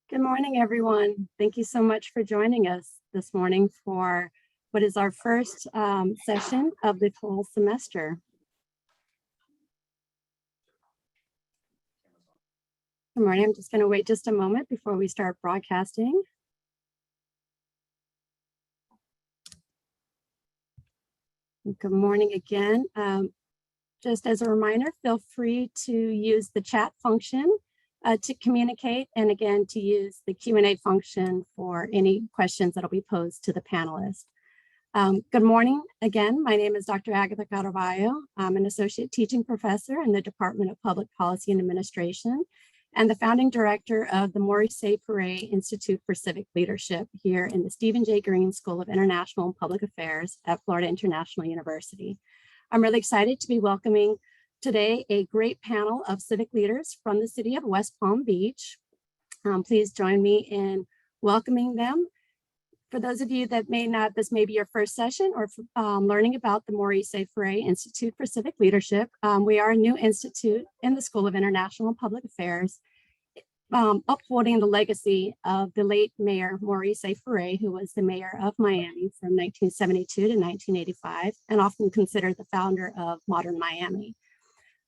Good morning, everyone. Thank you so much for joining us this morning for what is our first session of the fall semester. Good morning. I'm just going to wait just a moment before we start broadcasting. Good morning again. Just as a reminder, feel free to use the chat function to communicate, and again, to use the Q&A function for any questions that will be posed to the panelists. Good morning again. My name is Dr. Agatha Caraballo. I'm an associate teaching professor in the Department of Public Policy and Administration and the founding director of the Maurice Ferré Institute for Civic Leadership here in the Stephen J. Green School of International and Public Affairs at Florida International University. I'm really excited to be welcoming today a great panel of civic leaders from the city of West Palm Beach. Please join me in welcoming them. For those of you that this may be your first session or learning about the Maurice Ferré Institute for Civic Leadership. We are a new institute in the School of International and Public Affairs, upholding the legacy of the late Mayor Maurice Ferré, who was the mayor of Miami from 1972 to 1985, and often considered the founder of modern Miami.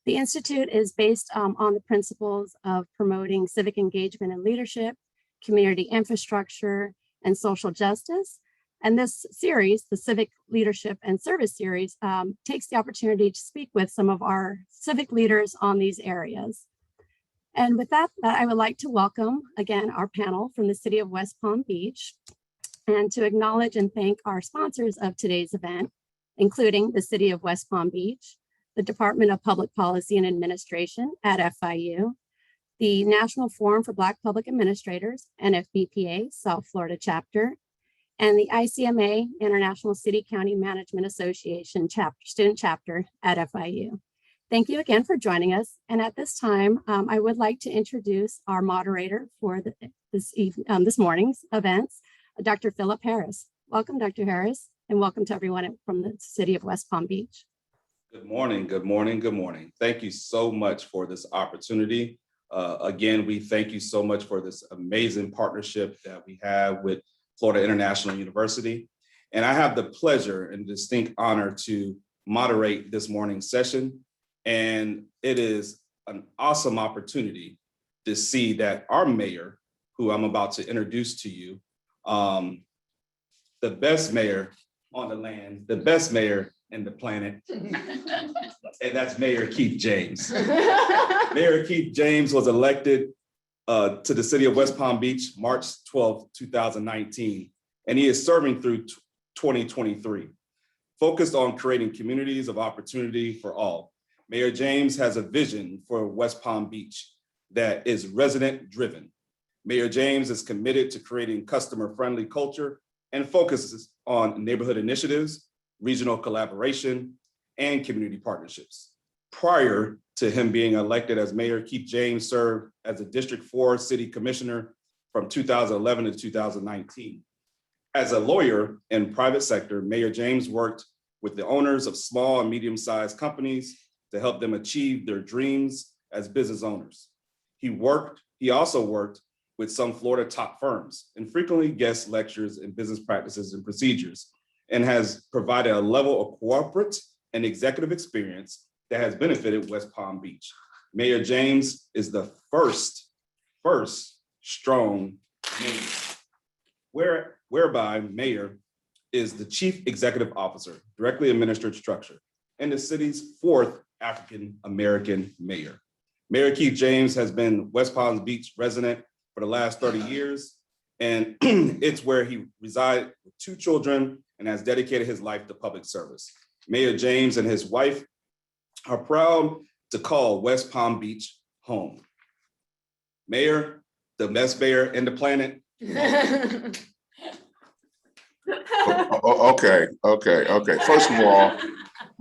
The Institute is based on the principles of promoting civic engagement and leadership, community infrastructure, and social justice. And this series, the Civic Leadership and Service Series, takes the opportunity to speak with some of our civic leaders on these areas. And with that, I would like to welcome again our panel from the city of West Palm Beach and to acknowledge and thank our sponsors of today's event, including the city of West Palm Beach, the Department of Public Policy and Administration at FIU, the National Forum for Black Public Administrators, NFBPA, South Florida Chapter, and the ICMA, International City County Management Association Student Chapter at FIU. Thank you again for joining us. And at this time, I would like to introduce our moderator for this morning's events, Dr. Philip Harris. Welcome, Dr. Harris, and welcome to everyone from the city of West Palm Beach. Good morning, good morning, good morning. Thank you so much for this opportunity. Again, we thank you so much for this amazing partnership that we have with Florida International University. And I have the pleasure and distinct honor to moderate this morning's session. And it is an awesome opportunity to see that our mayor, who I'm about to introduce to you, the best mayor on the land, the best mayor in the planet, and that's Mayor Keith James. Mayor Keith James was elected to the city of West Palm Beach, March 12, 2019, and he is serving through 2023, focused on creating communities of opportunity for all. Mayor James has a vision for West Palm Beach that is resident-driven. Mayor James is committed to creating customer-friendly culture and focuses on neighborhood initiatives, regional collaboration, and community partnerships. Prior to him being elected as mayor, Keith James served as a District 4 City Commissioner from 2011 to 2019. As a lawyer in private sector, Mayor James worked with the owners of small and medium-sized companies to help them achieve their dreams as business owners. He also worked with some Florida top firms and frequently guest lectures in business practices and procedures, and has provided a level of corporate and executive experience that has benefited West Palm Beach. Mayor James is the first strong mayor, whereby mayor is the chief executive officer, directly administered structure, and the city's fourth African-American mayor. Mayor Keith James has been West Palm Beach resident for the last 30 years, and it's where he resided with 2 children and has dedicated his life to public service. Mayor James and his wife are proud to call West Palm Beach home. Mayor, the best mayor in the planet. Okay. First of all,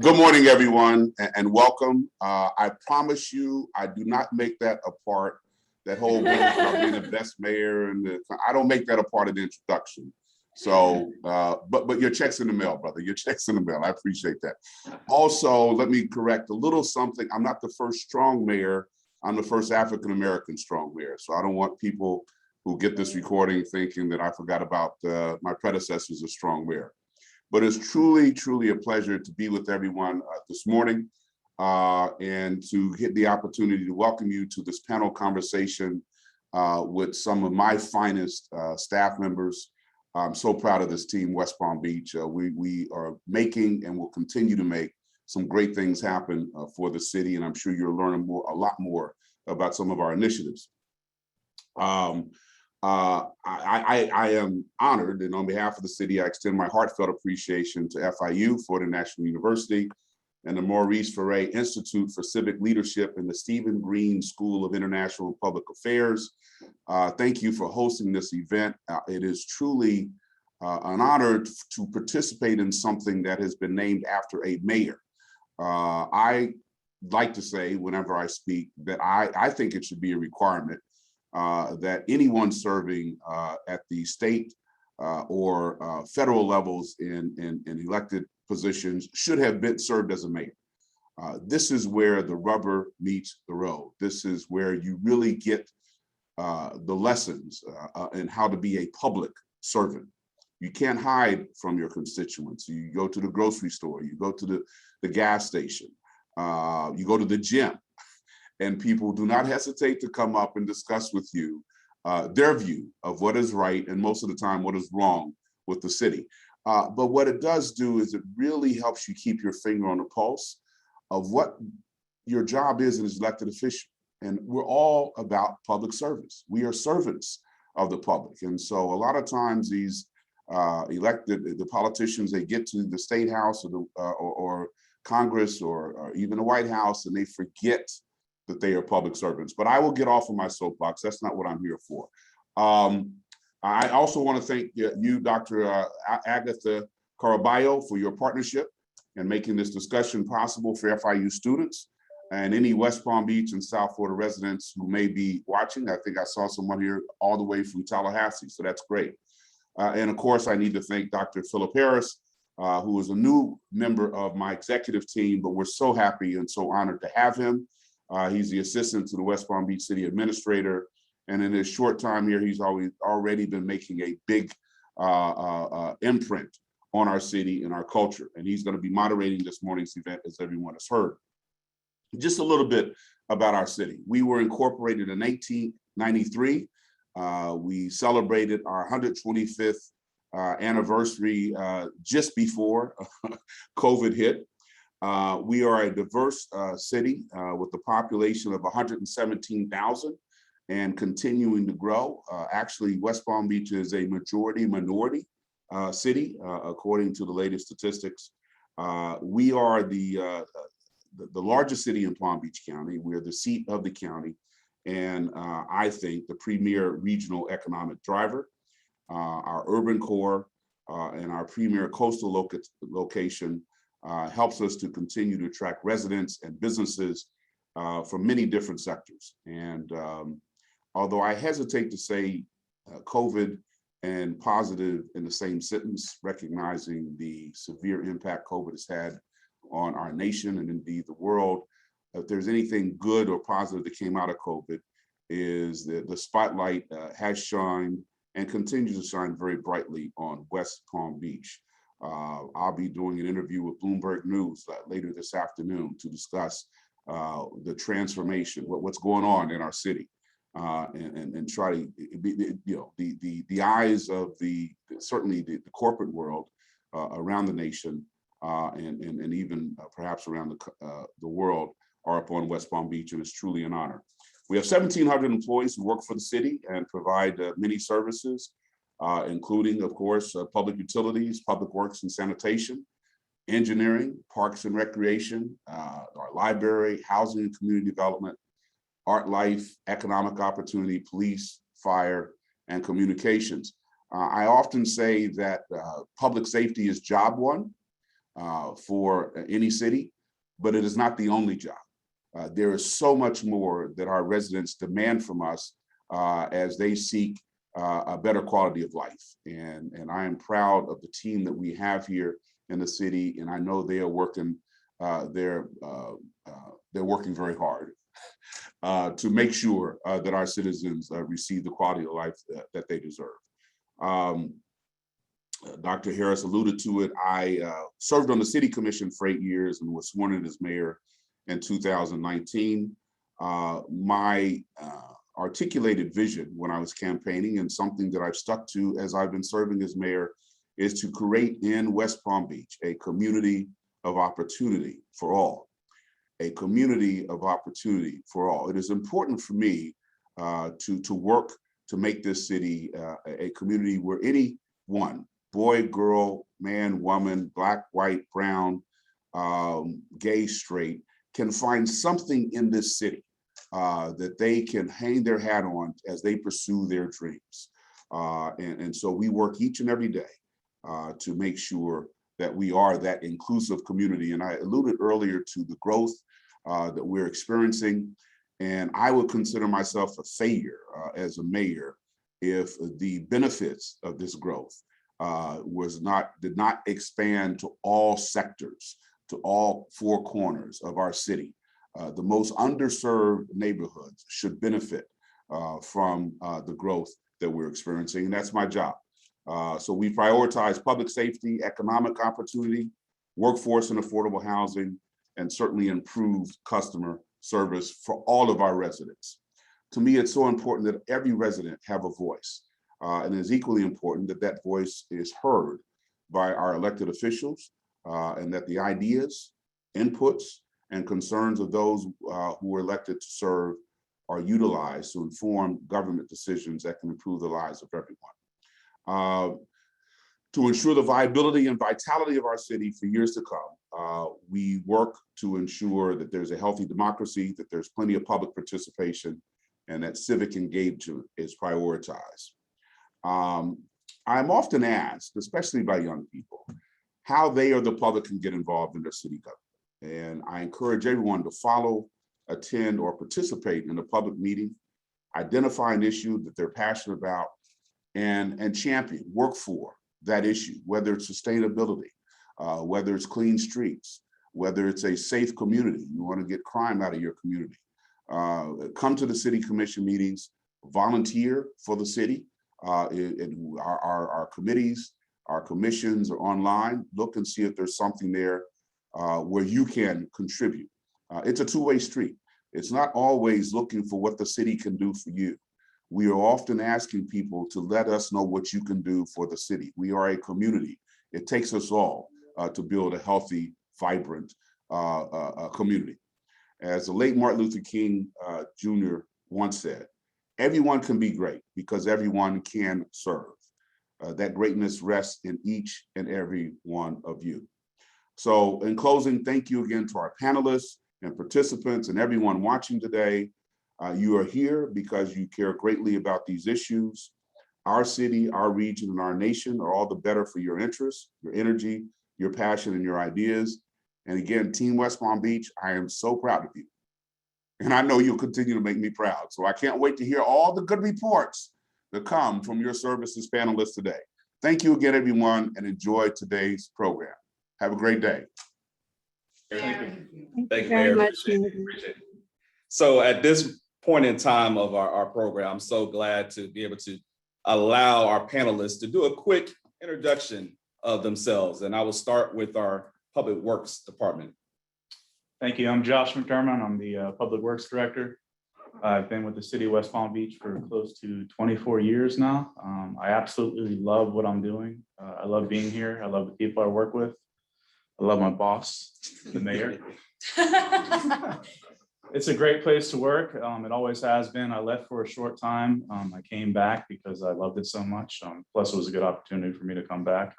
good morning, everyone, and welcome. I promise you, I do not make that a part, that whole business about being the best mayor, I don't make that a part of the introduction. So, but your check's in the mail, brother. Your check's in the mail. I appreciate that. Also, let me correct a little something. I'm not the first strong mayor. I'm the first African-American strong mayor. So I don't want people who get this recording thinking that I forgot about my predecessors as strong mayor. But it's truly, truly a pleasure to be with everyone this morning and to get the opportunity to welcome you to this panel conversation with some of my finest staff members. I'm so proud of this team, West Palm Beach. We are making and will continue to make some great things happen for the city, and I'm sure you're learning a lot more about some of our initiatives. I am honored, and on behalf of the city, I extend my heartfelt appreciation to FIU, Florida National University, and the Maurice Ferré Institute for Civic Leadership and the Stephen Green School of International and Public Affairs. Thank you for hosting this event. It is truly an honor to participate in something that has been named after a mayor. I like to say whenever I speak that I think it should be a requirement that anyone serving at the state or federal levels in elected positions should have been served as a mayor. This is where the rubber meets the road. This is where you really get the lessons and how to be a public servant. You can't hide from your constituents. You go to the grocery store, you go to the gas station, you go to the gym, and people do not hesitate to come up and discuss with you their view of what is right and most of the time what is wrong with the city. But what it does do is it really helps you keep your finger on the pulse of what your job is as an elected official. And we're all about public service. We are servants of the public. And so a lot of times these the politicians, they get to the state house or Congress or even the White House, and they forget that they are public servants. But I will get off of my soapbox. That's not what I'm here for. I also want to thank you, Dr. Agatha Caraballo, for your partnership and making this discussion possible for FIU students and any West Palm Beach and South Florida residents who may be watching. I think I saw someone here all the way from Tallahassee, so that's great. And of course, I need to thank Dr. Philip Harris, who is a new member of my executive team, but we're so happy and so honored to have him. He's the assistant to the West Palm Beach City Administrator. And in his short time here, he's already been making a big imprint on our city and our culture. And he's going to be moderating this morning's event, as everyone has heard. Just a little bit about our city. We were incorporated in 1893. We celebrated our 125th anniversary just before COVID hit. We are a diverse city with a population of 117,000 and continuing to grow. Actually, West Palm Beach is a majority minority city, according to the latest statistics. We are the largest city in Palm Beach County. We're the seat of the county, and I think the premier regional economic driver. Our urban core and our premier coastal location helps us to continue to attract residents and businesses from many different sectors. And although I hesitate to say COVID and positive in the same sentence, recognizing the severe impact COVID has had on our nation and indeed the world, if there's anything good or positive that came out of COVID, is that the spotlight has shined and continues to shine very brightly on West Palm Beach. I'll be doing an interview with Bloomberg News later this afternoon to discuss the transformation, what's going on in our city, and try to, the eyes of certainly the corporate world around the nation and even perhaps around the world are upon West Palm Beach, and it's truly an honor. We have 1,700 employees who work for the city and provide many services, including, of course, public utilities, public works and sanitation, engineering, parks and recreation, our library, housing and community development, art life, economic opportunity, police, fire, and communications. I often say that public safety is job one for any city, but it is not the only job. There is so much more that our residents demand from us as they seek a better quality of life. And I am proud of the team that we have here in the city, and I know they are working. They're working very hard. to make sure that our citizens receive the quality of life that they deserve. Dr. Harris alluded to it. I served on the city commission for 8 years and was sworn in as mayor in 2019. My articulated vision when I was campaigning, and something that I've stuck to as I've been serving as mayor, is to create in West Palm Beach a community of opportunity for all. A community of opportunity for all. It is important for me to work to make this city a community where anyone, boy, girl, man, woman, black, white, brown, gay, straight, can find something in this city that they can hang their hat on as they pursue their dreams. And so we work each and every day to make sure that we are that inclusive community. And I alluded earlier to the growth that we're experiencing. And I would consider myself a failure as a mayor if the benefits of this growth did not expand to all sectors, to all four corners of our city. The most underserved neighborhoods should benefit from the growth that we're experiencing, and that's my job. So we prioritize public safety, economic opportunity, workforce and affordable housing, and certainly improved customer service for all of our residents. To me, it's so important that every resident have a voice. And it's equally important that that voice is heard by our elected officials, and that the ideas, inputs, and concerns of those who are elected to serve are utilized to inform government decisions that can improve the lives of everyone. To ensure the viability and vitality of our city for years to come, we work to ensure that there's a healthy democracy, that there's plenty of public participation, and that civic engagement is prioritized. I'm often asked, especially by young people, how they or the public can get involved in their city government. And I encourage everyone to follow, attend, or participate in a public meeting, identify an issue that they're passionate about, and champion, work for that issue, whether it's sustainability, whether it's clean streets, whether it's a safe community, you want to get crime out of your community. Come to the city commission meetings, volunteer for the city. Our committees, our commissions are online. Look and see if there's something there where you can contribute. It's a two-way street. It's not always looking for what the city can do for you. We are often asking people to let us know what you can do for the city. We are a community. It takes us all to build a healthy, vibrant community. As the late Martin Luther King Jr. once said, everyone can be great because everyone can serve. That greatness rests in each and every one of you. So in closing, thank you again to our panelists and participants and everyone watching today. You are here because you care greatly about these issues. Our city, our region, and our nation are all the better for your interests, your energy, your passion, and your ideas. And again, Team West Palm Beach, I am so proud of you. And I know you'll continue to make me proud. So I can't wait to hear all the good reports that come from your services panelists today. Thank you again, everyone, and enjoy today's program. Have a great day. Thank you. Thank you very much. Appreciate it. So at this point in time of our program, I'm so glad to be able to allow our panelists to do a quick introduction of themselves. And I will start with our Public Works Department. Thank you. I'm Josh McDermott. I'm the Public Works Director. I've been with the City of West Palm Beach for close to 24 years now. I absolutely love what I'm doing. I love being here. I love the people I work with. I love my boss, the mayor. It's a great place to work. It always has been. I left for a short time. I came back because I loved it so much. Plus, it was a good opportunity for me to come back.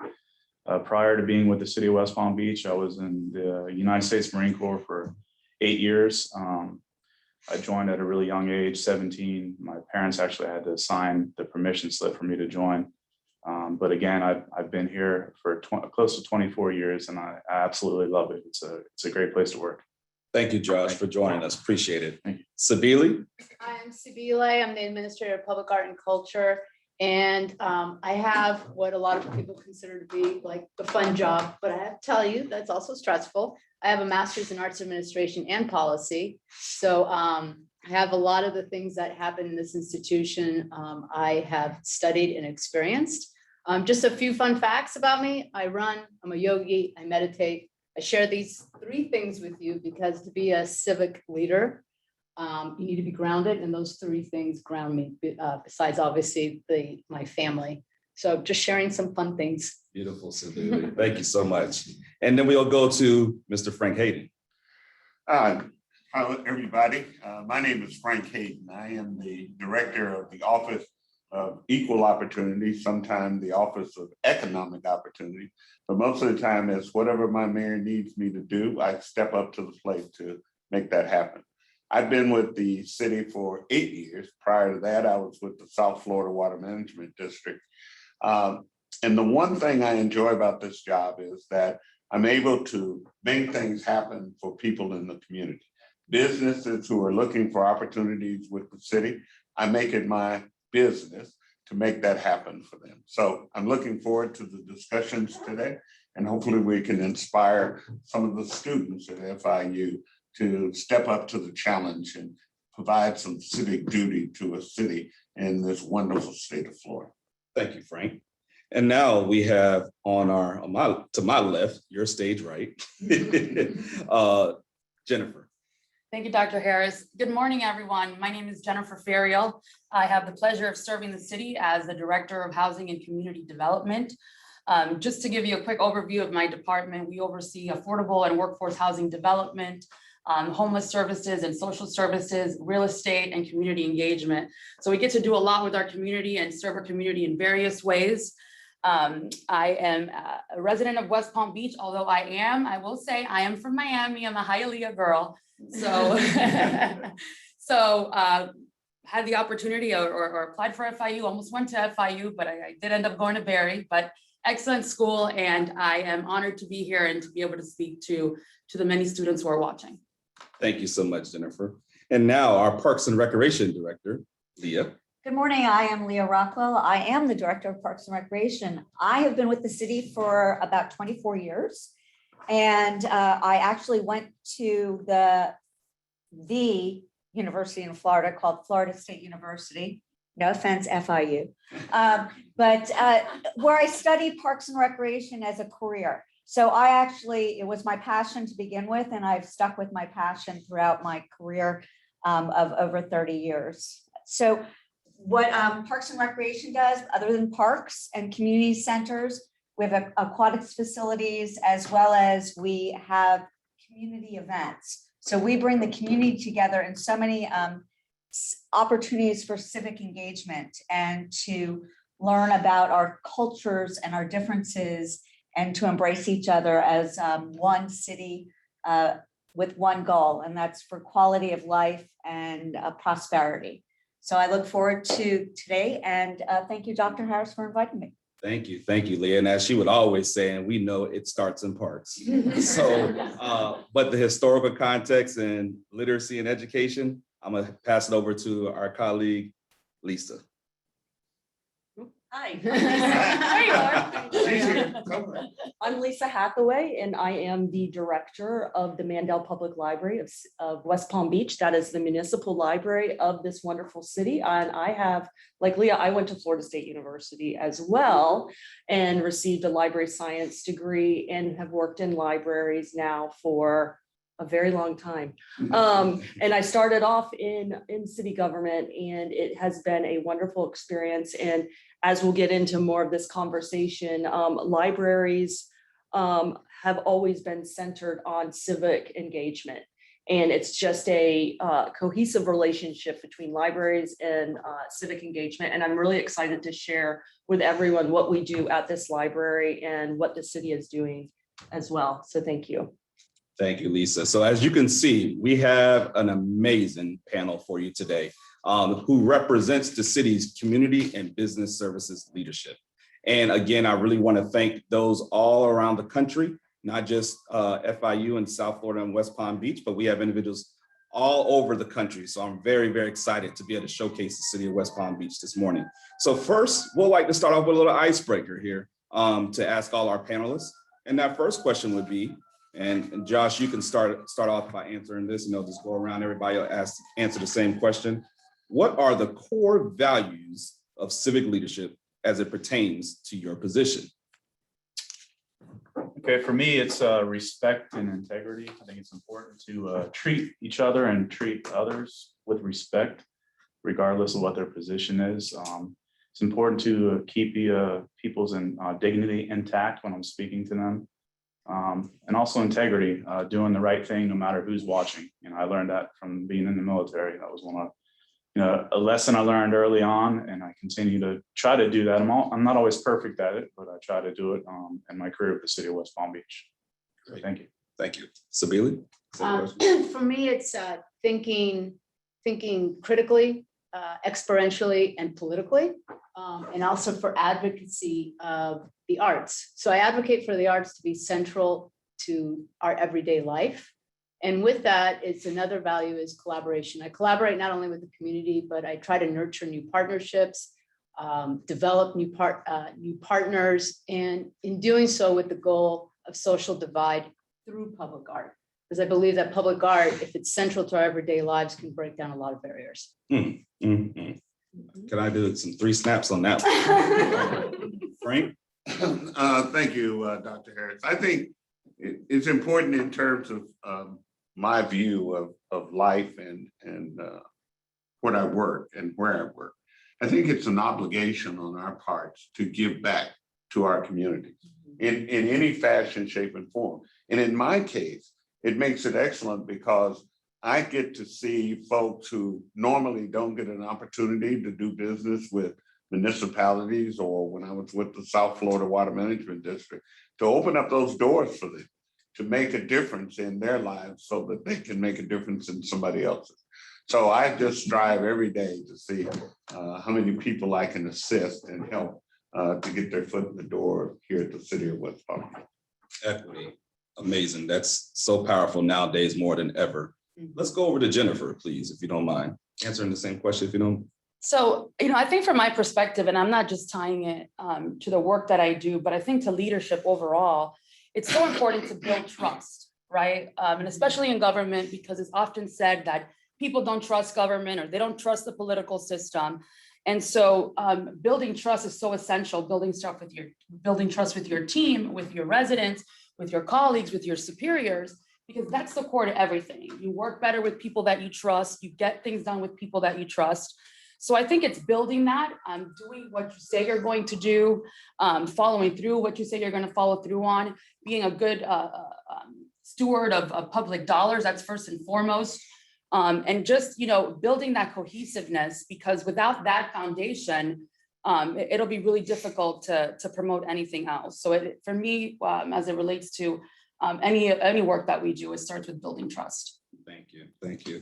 Prior to being with the City of West Palm Beach, I was in the United States Marine Corps for 8 years. I joined at a really young age, 17. My parents actually had to sign the permission slip for me to join. But again, I've been here for close to 24 years, and I absolutely love it. It's a great place to work. Thank you, Josh, for joining us. Appreciate it. Thank you. Sabili? I'm Sibile. I'm the Administrator of Public Art and Culture. And I have what a lot of people consider to be like the fun job, but I have to tell you, that's also stressful. I have a master's in arts administration and policy. So I have a lot of the things that happen in this institution. I have studied and experienced. Just a few fun facts about me. I run, I'm a yogi, I meditate. I share these 3 things with you because to be a civic leader, you need to be grounded, and those 3 things ground me, besides obviously my family. So just sharing some fun things. Beautiful, Sylvia. Thank you so much. And then we'll go to Mr. Frank Hayden. Hello, everybody. My name is Frank Hayden. I am the director of the Office of Equal Opportunity, sometimes the Office of Economic Opportunity, but most of the time it's whatever my mayor needs me to do, I step up to the plate to make that happen. I've been with the city for 8 years. Prior to that, I was with the South Florida Water Management District. And the one thing I enjoy about this job is that I'm able to make things happen for people in the community. Businesses who are looking for opportunities with the city, I make it my business to make that happen for them. So I'm looking forward to the discussions today, and hopefully we can inspire some of the students at FIU to step up to the challenge and provide some civic duty to a city in this wonderful state of Florida. Thank you, Frank. And now we have to my left, your stage right, Jennifer. Thank you, Dr. Harris. Good morning, everyone. My name is Jennifer Ferré. I have the pleasure of serving the city as the Director of Housing and Community Development. Just to give you a quick overview of my department, we oversee affordable and workforce housing development, homeless services and social services, real estate, and community engagement. So we get to do a lot with our community and serve our community in various ways. I am a resident of West Palm Beach, although I will say I am from Miami. I'm a Hialeah girl. So, had the opportunity or applied for FIU, almost went to FIU, but I did end up going to Barry, but excellent school. And I am honored to be here and to be able to speak to the many students who are watching. Thank you so much, Jennifer. And now our Parks and Recreation Director, Leah. Good morning. I am Leah Rockwell. I am the Director of Parks and Recreation. I have been with the city for about 24 years. And I actually went to the university in Florida called Florida State University. No offense, FIU. But where I studied Parks and Recreation as a career. So it was my passion to begin with, and I've stuck with my passion throughout my career of over 30 years. So what Parks and Recreation does, other than parks and community centers, we have aquatics facilities, as well as we have community events. So we bring the community together in so many opportunities for civic engagement and to learn about our cultures and our differences and to embrace each other as one city with one goal, and that's for quality of life and prosperity. So I look forward to today, and thank you, Dr. Harris, for inviting me. Thank you, Leah. And as she would always say, and we know it starts in parks. So, but the historical context and literacy and education, I'm gonna pass it over to our colleague, Lisa. Hi. There you are. I'm Lisa Hathaway, and I am the director of the Mandel Public Library of West Palm Beach. That is the municipal library of this wonderful city. And I have, like Leah, I went to Florida State University as well and received a library science degree and have worked in libraries now for a very long time. And I started off in city government, and it has been a wonderful experience. And as we'll get into more of this conversation, libraries have always been centered on civic engagement. And it's just a cohesive relationship between libraries and civic engagement. And I'm really excited to share with everyone what we do at this library and what the city is doing as well. So thank you. Thank you, Lisa. So as you can see, we have an amazing panel for you today who represents the city's community and business services leadership. And again, I really want to thank those all around the country, not just FIU in South Florida and West Palm Beach, but we have individuals all over the country. So I'm very, very excited to be able to showcase the city of West Palm Beach this morning. So first, we'll like to start off with a little icebreaker here to ask all our panelists. And that first question would be, And Josh, you can start off by answering this, and they'll just go around, everybody will answer the same question. What are the core values of civic leadership as it pertains to your position? Okay, for me, it's respect and integrity. I think it's important to treat each other and treat others with respect, regardless of what their position is. It's important to keep people's dignity intact when I'm speaking to them. And also integrity, doing the right thing no matter who's watching. I learned that from being in the military. That was one of a lesson I learned early on, and I continue to try to do that. I'm not always perfect at it, but I try to do it in my career with the city of West Palm Beach. So thank you. Thank you. Sabili? For me, it's thinking critically, experientially, and politically, and also for advocacy of the arts. So I advocate for the arts to be central to our everyday life. And with that, it's another value is collaboration. I collaborate not only with the community, but I try to nurture new partnerships, develop new partners, and in doing so with the goal of social divide through public art. Because I believe that public art, if it's central to our everyday lives, can break down a lot of barriers. Can I do some 3 snaps on that one? Frank? Thank you, Dr. Harris. I think it's important in terms of my view of life and what I work and where I work. I think it's an obligation on our parts to give back to our communities in any fashion, shape, and form. And in my case, it makes it excellent because I get to see folks who normally don't get an opportunity to do business with municipalities, or when I was with the South Florida Water Management District, to open up those doors for them, to make a difference in their lives so that they can make a difference in somebody else's. So I just strive every day to see how many people I can assist and help to get their foot in the door here at the city of West Palm Beach. Equity, amazing. That's so powerful nowadays more than ever. Let's go over to Jennifer, please, if you don't mind. Answering the same question, if you don't. So, I think from my perspective, and I'm not just tying it to the work that I do, but I think to leadership overall, it's so important to build trust, right? And especially in government, because it's often said that people don't trust government or they don't trust the political system. And so building trust is so essential, building trust with your team, with your residents, with your colleagues, with your superiors, because that's the core to everything. You work better with people that you trust, you get things done with people that you trust. So I think it's building that, doing what you say you're going to do, following through what you say you're going to follow through on, being a good steward of public dollars, that's first and foremost. And just, building that cohesiveness, because without that foundation, it'll be really difficult to promote anything else. So for me, as it relates to any work that we do, it starts with building trust. Thank you. Thank you.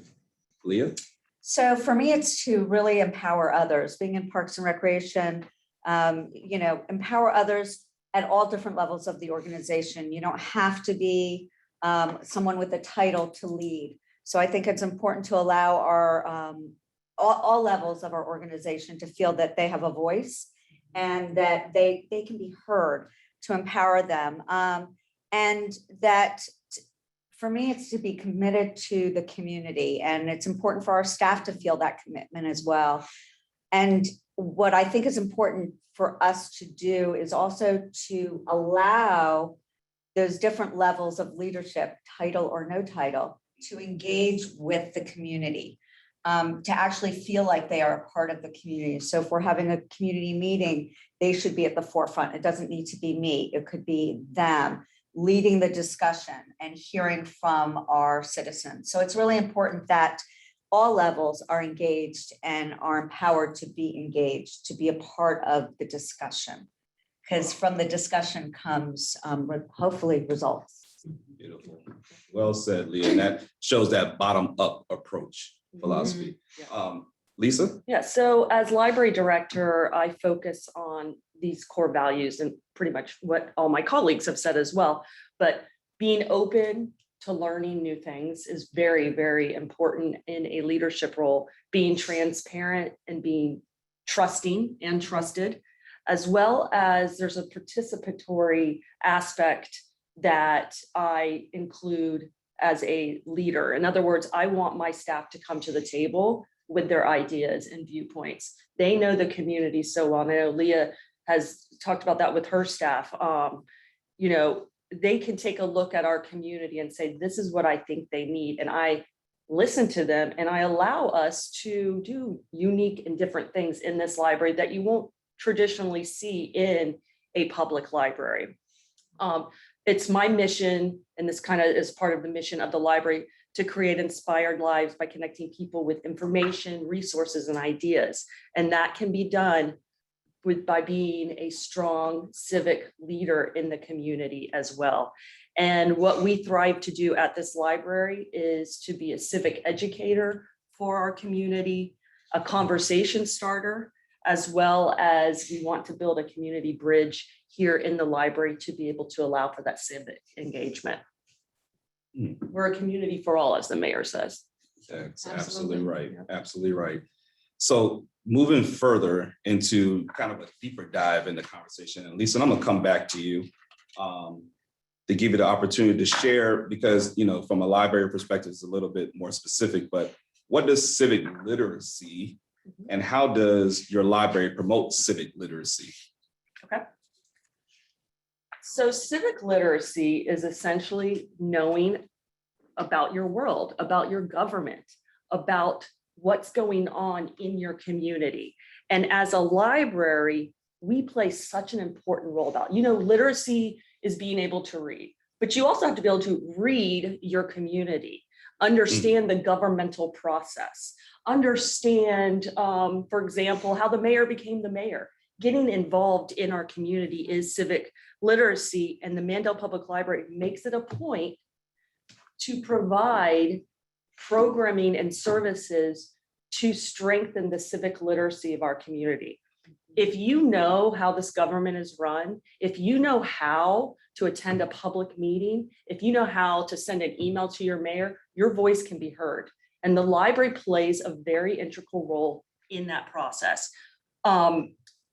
Leah? So for me, it's to really empower others. Being in Parks and Recreation, empower others at all different levels of the organization. You don't have to be someone with a title to lead. So I think it's important to allow our all levels of our organization to feel that they have a voice and that they can be heard, to empower them. And that for me, it's to be committed to the community, and it's important for our staff to feel that commitment as well. And what I think is important for us to do is also to allow those different levels of leadership, title or no title, to engage with the community, to actually feel like they are a part of the community. So if we're having a community meeting, they should be at the forefront. It doesn't need to be me. It could be them leading the discussion and hearing from our citizens. So it's really important that all levels are engaged and are empowered to be engaged, to be a part of the discussion, because from the discussion comes hopefully results. Beautiful. Well said, Leah. And that shows that bottom-up approach philosophy. Lisa? Yeah, so as library director, I focus on these core values and pretty much what all my colleagues have said as well. But being open to learning new things is very, very important in a leadership role. Being transparent and being trusting and trusted, as well as there's a participatory aspect that I include as a leader. In other words, I want my staff to come to the table with their ideas and viewpoints. They know the community so well. And I know Leah has talked about that with her staff. You know, they can take a look at our community and say, this is what I think they need. And I listen to them and I allow us to do unique and different things in this library that you won't traditionally see in a public library. It's my mission, and this kind of is part of the mission of the library, to create inspired lives by connecting people with information, resources, and ideas. And that can be done by being a strong civic leader in the community as well. And what we thrive to do at this library is to be a civic educator for our community, a conversation starter, as well as we want to build a community bridge here in the library to be able to allow for that civic engagement. We're a community for all, as the mayor says. That's absolutely right. Absolutely right. So moving further into kind of a deeper dive in the conversation, and Lisa, I'm gonna come back to you to give you the opportunity to share, because, you know, from a library perspective, it's a little bit more specific, but what does civic literacy and how does your library promote civic literacy? Okay. So civic literacy is essentially knowing about your world, about your government, about what's going on in your community. And as a library, we play such an important role about, you know, literacy is being able to read, but you also have to be able to read your community, understand the governmental process, understand, for example, how the mayor became the mayor. Getting involved in our community is civic literacy, and the Mandel Public Library makes it a point to provide programming and services to strengthen the civic literacy of our community. If you know how this government is run, if you know how to attend a public meeting, if you know how to send an email to your mayor, your voice can be heard. And the library plays a very integral role in that process.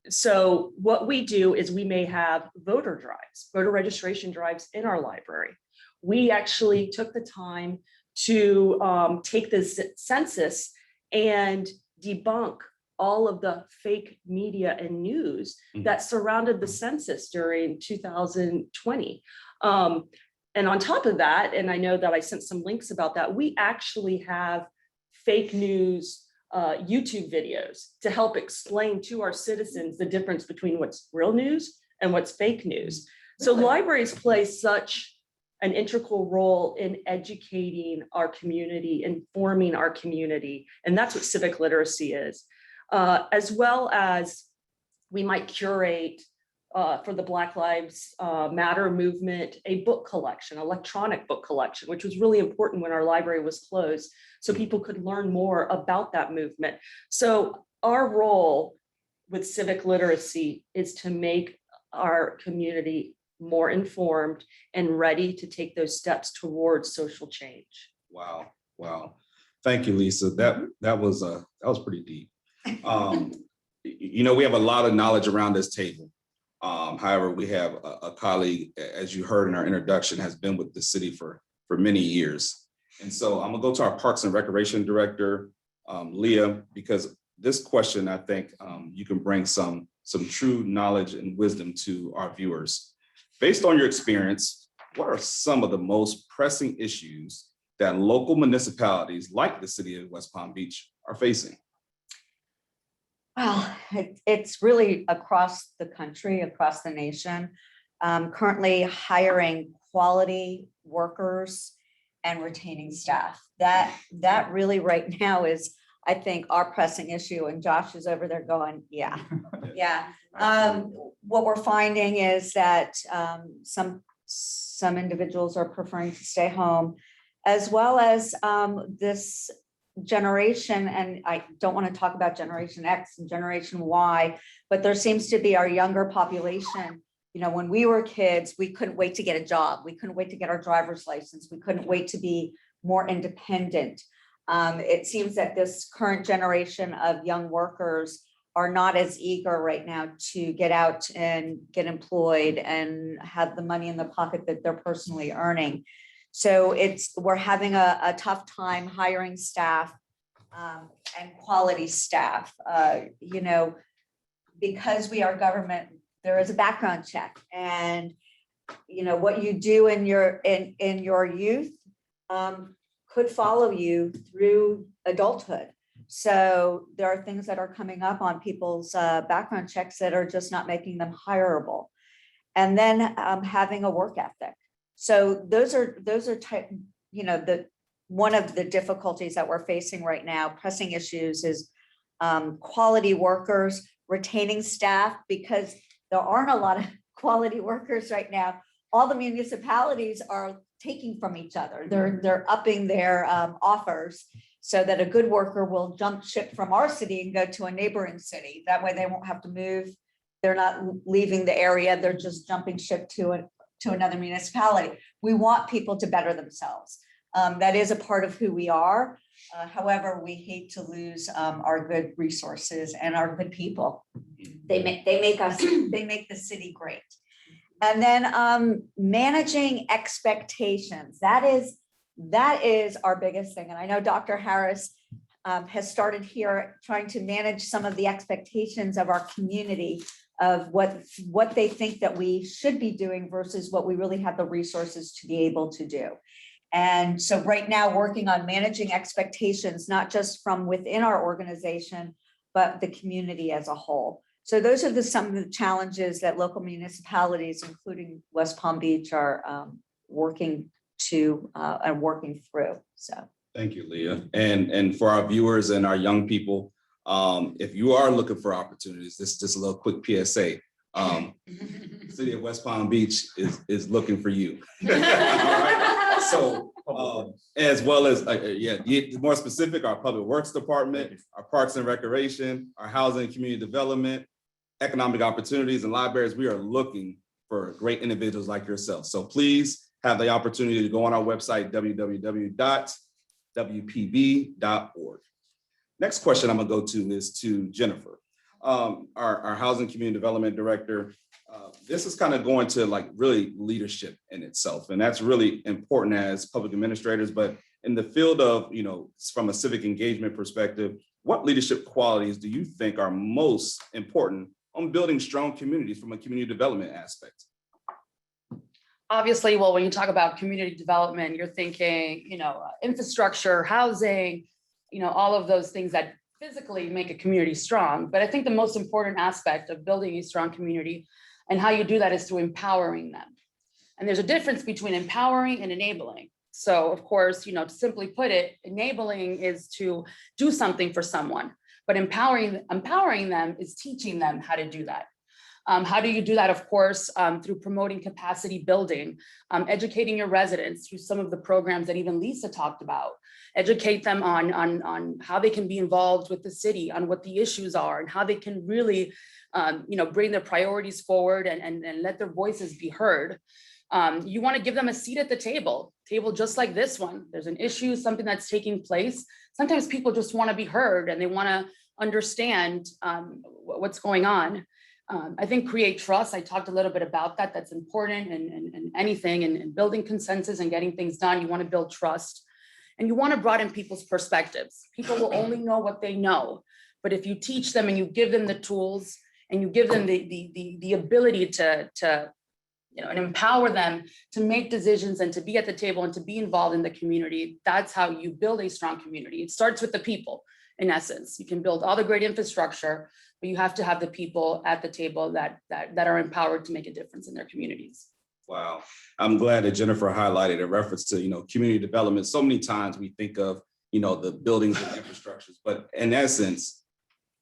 So what we do is we may have voter drives, voter registration drives in our library. We actually took the time to take this census and debunk all of the fake media and news that surrounded the census during 2020. And on top of that, and I know that I sent some links about that, we actually have fake news YouTube videos to help explain to our citizens the difference between what's real news and what's fake news. So libraries play such an integral role in educating our community, informing our community, and that's what civic literacy is. As well as we might curate for the Black Lives Matter movement, a book collection, electronic book collection, which was really important when our library was closed, so people could learn more about that movement. So our role with civic literacy is to make our community more informed and ready to take those steps towards social change. Wow, wow. Thank you, Lisa. That was pretty deep. You know, we have a lot of knowledge around this table. However, we have a colleague, as you heard in our introduction, has been with the city for many years. And so I'm gonna go to our Parks and Recreation Director, Leah, because this question, I think you can bring some true knowledge and wisdom to our viewers. Based on your experience, what are some of the most pressing issues that local municipalities like the city of West Palm Beach are facing? Well, it's really across the country, across the nation. Currently hiring quality workers and retaining staff. That really right now is, I think, our pressing issue. And Josh is over there going, yeah, yeah. What we're finding is that some individuals are preferring to stay home, as well as this generation, and I don't want to talk about Generation X and Generation Y, but there seems to be our younger population. You know, when we were kids, we couldn't wait to get a job. We couldn't wait to get our driver's license. We couldn't wait to be more independent. It seems that this current generation of young workers are not as eager right now to get out and get employed and have the money in the pocket that they're personally earning. So we're having a tough time hiring staff and quality staff. You know, because we are government, there is a background check, and you know what you do in your youth could follow you through adulthood. So there are things that are coming up on people's background checks that are just not making them hireable. And then having a work ethic. So those are you know, one of the difficulties that we're facing right now, pressing issues, is quality workers, retaining staff, because there aren't a lot of quality workers right now. All the municipalities are taking from each other. They're upping their offers so that a good worker will jump ship from our city and go to a neighboring city. That way they won't have to move. They're not leaving the area. They're just jumping ship to another municipality. We want people to better themselves. That is a part of who we are. However, we hate to lose our good resources and our good people. They make the city great. And then managing expectations. That is our biggest thing. And I know Dr. Harris has started here trying to manage some of the expectations of our community of what they think that we should be doing versus what we really have the resources to be able to do. And so right now, working on managing expectations, not just from within our organization, but the community as a whole. So those are some of the challenges that local municipalities, including West Palm Beach, are working through. So Thank you, Leah. And for our viewers and our young people, if you are looking for opportunities, this is just a little quick PSA. The city of West Palm Beach is looking for you. All right? So as well as, more specific, our Public Works Department, our Parks and Recreation, our Housing and Community Development, Economic Opportunities, and libraries, we are looking for great individuals like yourself. So please have the opportunity to go on our website, www.wpb.org. Next question I'm gonna go to is to Jennifer, our Housing Community Development Director. This is kind of going to like really leadership in itself. And that's really important as public administrators, but in the field of, you know, from a civic engagement perspective, what leadership qualities do you think are most important on building strong communities from a community development aspect? Obviously, well, when you talk about community development, you're thinking, you know, infrastructure, housing, you know, all of those things that physically make a community strong. But I think the most important aspect of building a strong community and how you do that is through empowering them. And there's a difference between empowering and enabling. So of course, you know, to simply put it, enabling is to do something for someone, but empowering them is teaching them how to do that. How do you do that? Of course, through promoting capacity building, educating your residents through some of the programs that even Lisa talked about. Educate them on how they can be involved with the city, on what the issues are, and how they can really, you know, bring their priorities forward and let their voices be heard. You want to give them a seat at the table just like this one. There's an issue, something that's taking place. Sometimes people just want to be heard and they want to understand what's going on. I think create trust. I talked a little bit about that. That's important in anything, and building consensus and getting things done. You want to build trust, and you want to broaden people's perspectives. People will only know what they know, but if you teach them and you give them the tools and you give them the ability to you know, and empower them to make decisions and to be at the table and to be involved in the community, that's how you build a strong community. It starts with the people. In essence, you can build all the great infrastructure, but you have to have the people at the table that are empowered to make a difference in their communities. Wow. I'm glad that Jennifer highlighted a reference to, you know, community development. So many times we think of, you know, the buildings and infrastructures, but in essence,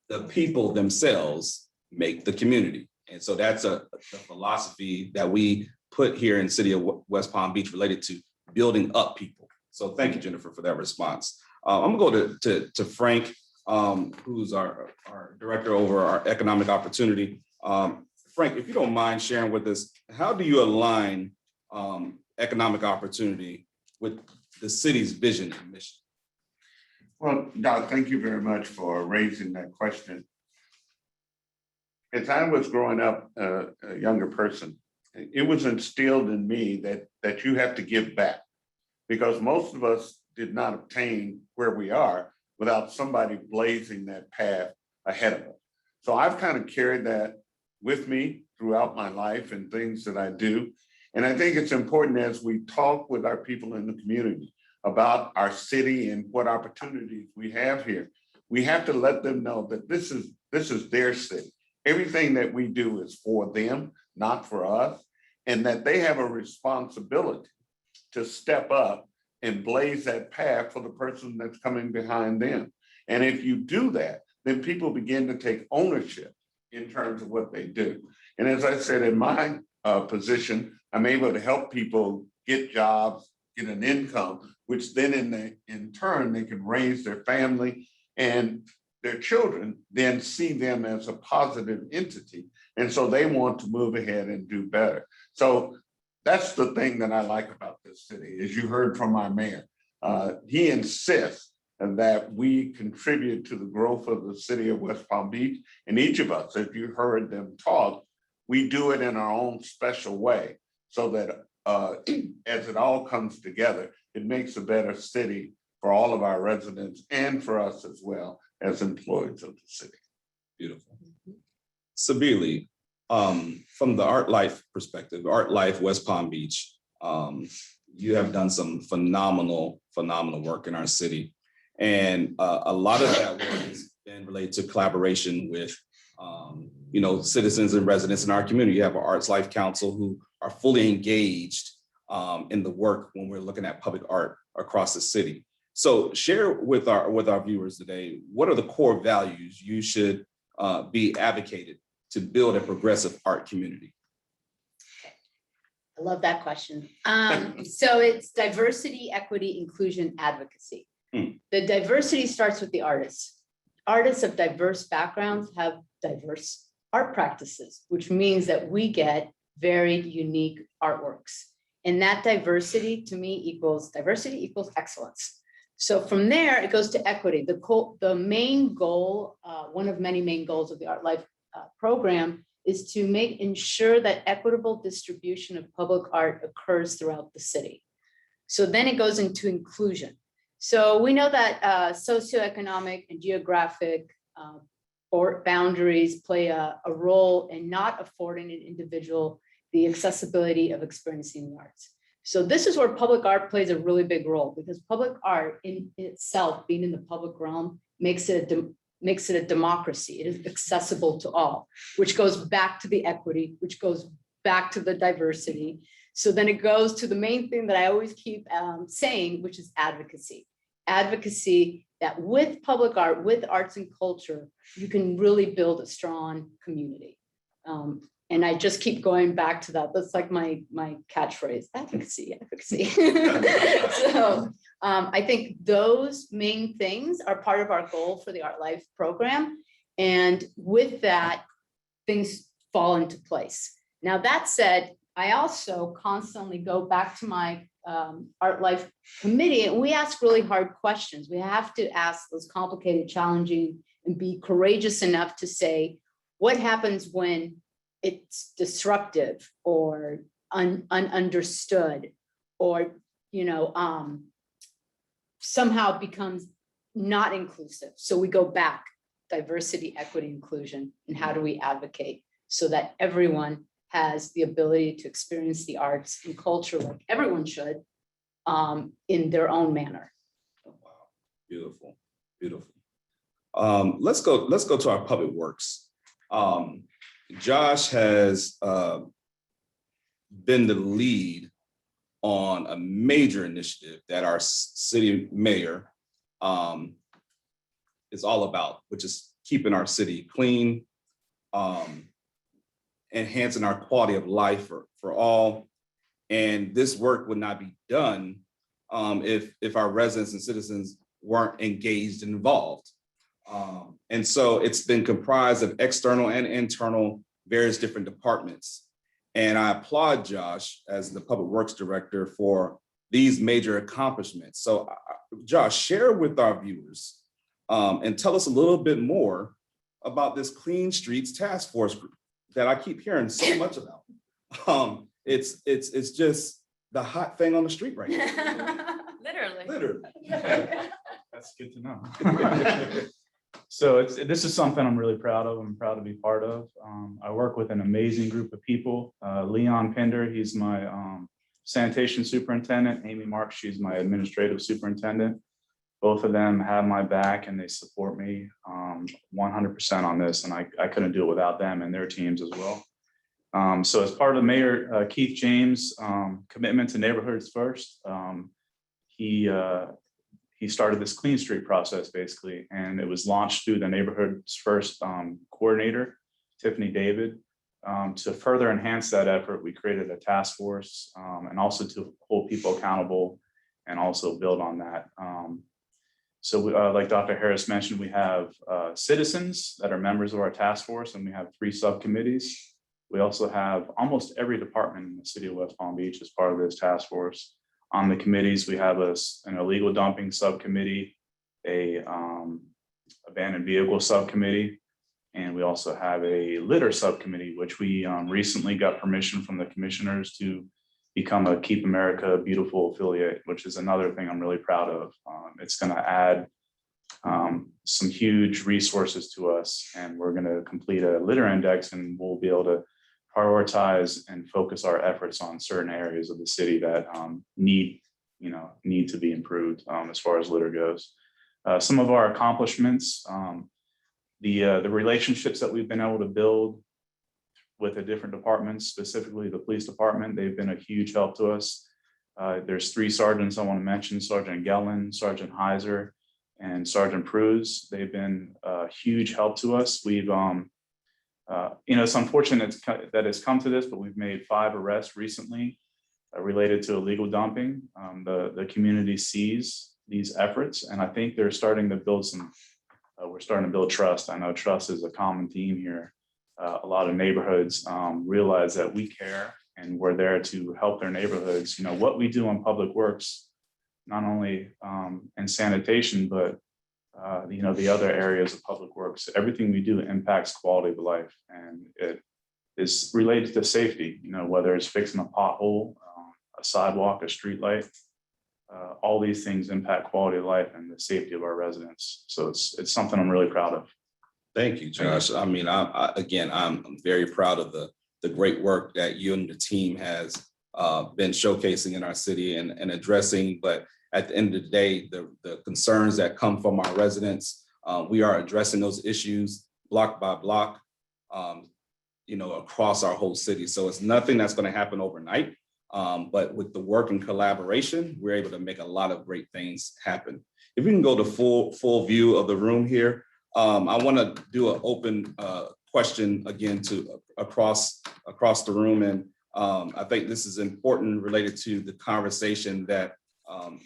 the people themselves make the community. And so that's a philosophy that we put here in the city of West Palm Beach related to building up people. So thank you, Jennifer, for that response. I'm gonna go to Frank, who's our director over our economic opportunity. Frank, if you don't mind sharing with us, how do you align economic opportunity with the city's vision and mission? Well, Doc, thank you very much for raising that question. as I was growing up, a younger person, it was instilled in me that you have to give back, because most of us did not obtain where we are without somebody blazing that path ahead of us. So I've kind of carried that with me throughout my life and things that I do. And I think it's important as we talk with our people in the community about our city and what opportunities we have here, we have to let them know that this is their city. Everything that we do is for them, not for us, and that they have a responsibility to step up and blaze that path for the person that's coming behind them. And if you do that, then people begin to take ownership in terms of what they do. And as I said, in my position, I'm able to help people get jobs, get an income, which then in turn, they can raise their family, and their children then see them as a positive entity. And so they want to move ahead and do better. So that's the thing that I like about this city, as you heard from our mayor. He insists that we contribute to the growth of the city of West Palm Beach. And each of us, if you heard them talk, we do it in our own special way, so that as it all comes together, it makes a better city for all of our residents and for us as well as employees of the city. Beautiful. Sabili, from the Art Life perspective, Art Life West Palm Beach, you have done some phenomenal work in our city. And a lot of that work has been related to collaboration with citizens and residents in our community. You have our Arts Life Council who are fully engaged in the work when we're looking at public art across the city. So share with our viewers today, what are the core values you should be advocated to build a progressive art community? I love that question. So it's diversity, equity, inclusion, advocacy. The diversity starts with the artists. Artists of diverse backgrounds have diverse art practices, which means that we get very unique artworks. And that diversity to me equals excellence. So from there, it goes to equity. The main goal, one of many main goals of the Art Life program is to ensure that equitable distribution of public art occurs throughout the city. So then it goes into inclusion. So we know that socioeconomic and geographic boundaries play a role in not affording an individual the accessibility of experiencing the arts. So this is where public art plays a really big role, because public art in itself, being in the public realm, makes it a democracy. It is accessible to all, which goes back to the equity, which goes back to the diversity. So then it goes to the main thing that I always keep saying, which is advocacy. Advocacy that with public art, with arts and culture, you can really build a strong community. And I just keep going back to that. That's like my catchphrase, advocacy. So I think those main things are part of our goal for the Art Life program. And with that, things fall into place. Now, that said, I also constantly go back to my Art Life committee, and we ask really hard questions. We have to ask those complicated, challenging, and be courageous enough to say, what happens when it's disruptive or ununderstood, or somehow becomes not inclusive? So we go back, diversity, equity, inclusion, and how do we advocate so that everyone has the ability to experience the arts and culture like everyone should, in their own manner. Oh, wow, beautiful, beautiful. Let's go to our public works. Josh has been the lead on a major initiative that our city mayor is all about, which is keeping our city clean, enhancing our quality of life for all. And this work would not be done if our residents and citizens weren't engaged and involved. And so it's been comprised of external and internal, various different departments. And I applaud Josh as the Public Works Director for these major accomplishments. So Josh, share with our viewers and tell us a little bit more about this Clean Streets Task Force group that I keep hearing so much about. It's just the hot thing on the street right now. Literally. Literally. That's good to know. So this is something I'm really proud of. I'm proud to be part of. I work with an amazing group of people. Leon Pinder, he's my sanitation superintendent. Amy Marks, she's my administrative superintendent. Both of them have my back and they support me 100% on this. And I couldn't do it without them and their teams as well. So as part of Mayor Keith James' commitment to neighborhoods first, he started this Clean Street process basically, and it was launched through the Neighborhoods First coordinator, Tiffany David. To further enhance that effort, we created a task force and also to hold people accountable and also build on that. So like Dr. Harris mentioned, we have citizens that are members of our task force, and we have 3 subcommittees. We also have almost every department in the city of West Palm Beach as part of this task force. On the committees, we have an illegal dumping subcommittee, a abandoned vehicle subcommittee, and we also have a litter subcommittee, which we recently got permission from the commissioners to become a Keep America Beautiful affiliate, which is another thing I'm really proud of. It's going to add some huge resources to us, and we're going to complete a litter index, and we'll be able to prioritize and focus our efforts on certain areas of the city that need to be improved as far as litter goes. Some of our accomplishments, the relationships that we've been able to build with the different departments, specifically the police department, they've been a huge help to us. There's 3 sergeants I want to mention: Sergeant Gellin, Sergeant Heiser, and Sergeant Pruz. They've been a huge help to us. We've it's unfortunate that it's come to this, but we've made 5 arrests recently related to illegal dumping. The community sees these efforts, and I think they're starting to build we're starting to build trust. I know trust is a common theme here. A lot of neighborhoods realize that we care and we're there to help their neighborhoods. What we do on public works, not only in sanitation, but the other areas of public works, everything we do impacts quality of life, and it is related to safety, whether it's fixing a pothole, a sidewalk, a street light, all these things impact quality of life and the safety of our residents. So it's something I'm really proud of. Thank you, Josh. I mean, I'm very proud of the great work that you and the team has been showcasing in our city and addressing. But at the end of the day, the concerns that come from our residents, we are addressing those issues block by block, across our whole city. So it's nothing that's going to happen overnight. But with the work and collaboration, we're able to make a lot of great things happen. If we can go to full view of the room here, I want to do an open question again to across the room. And I think this is important related to the conversation that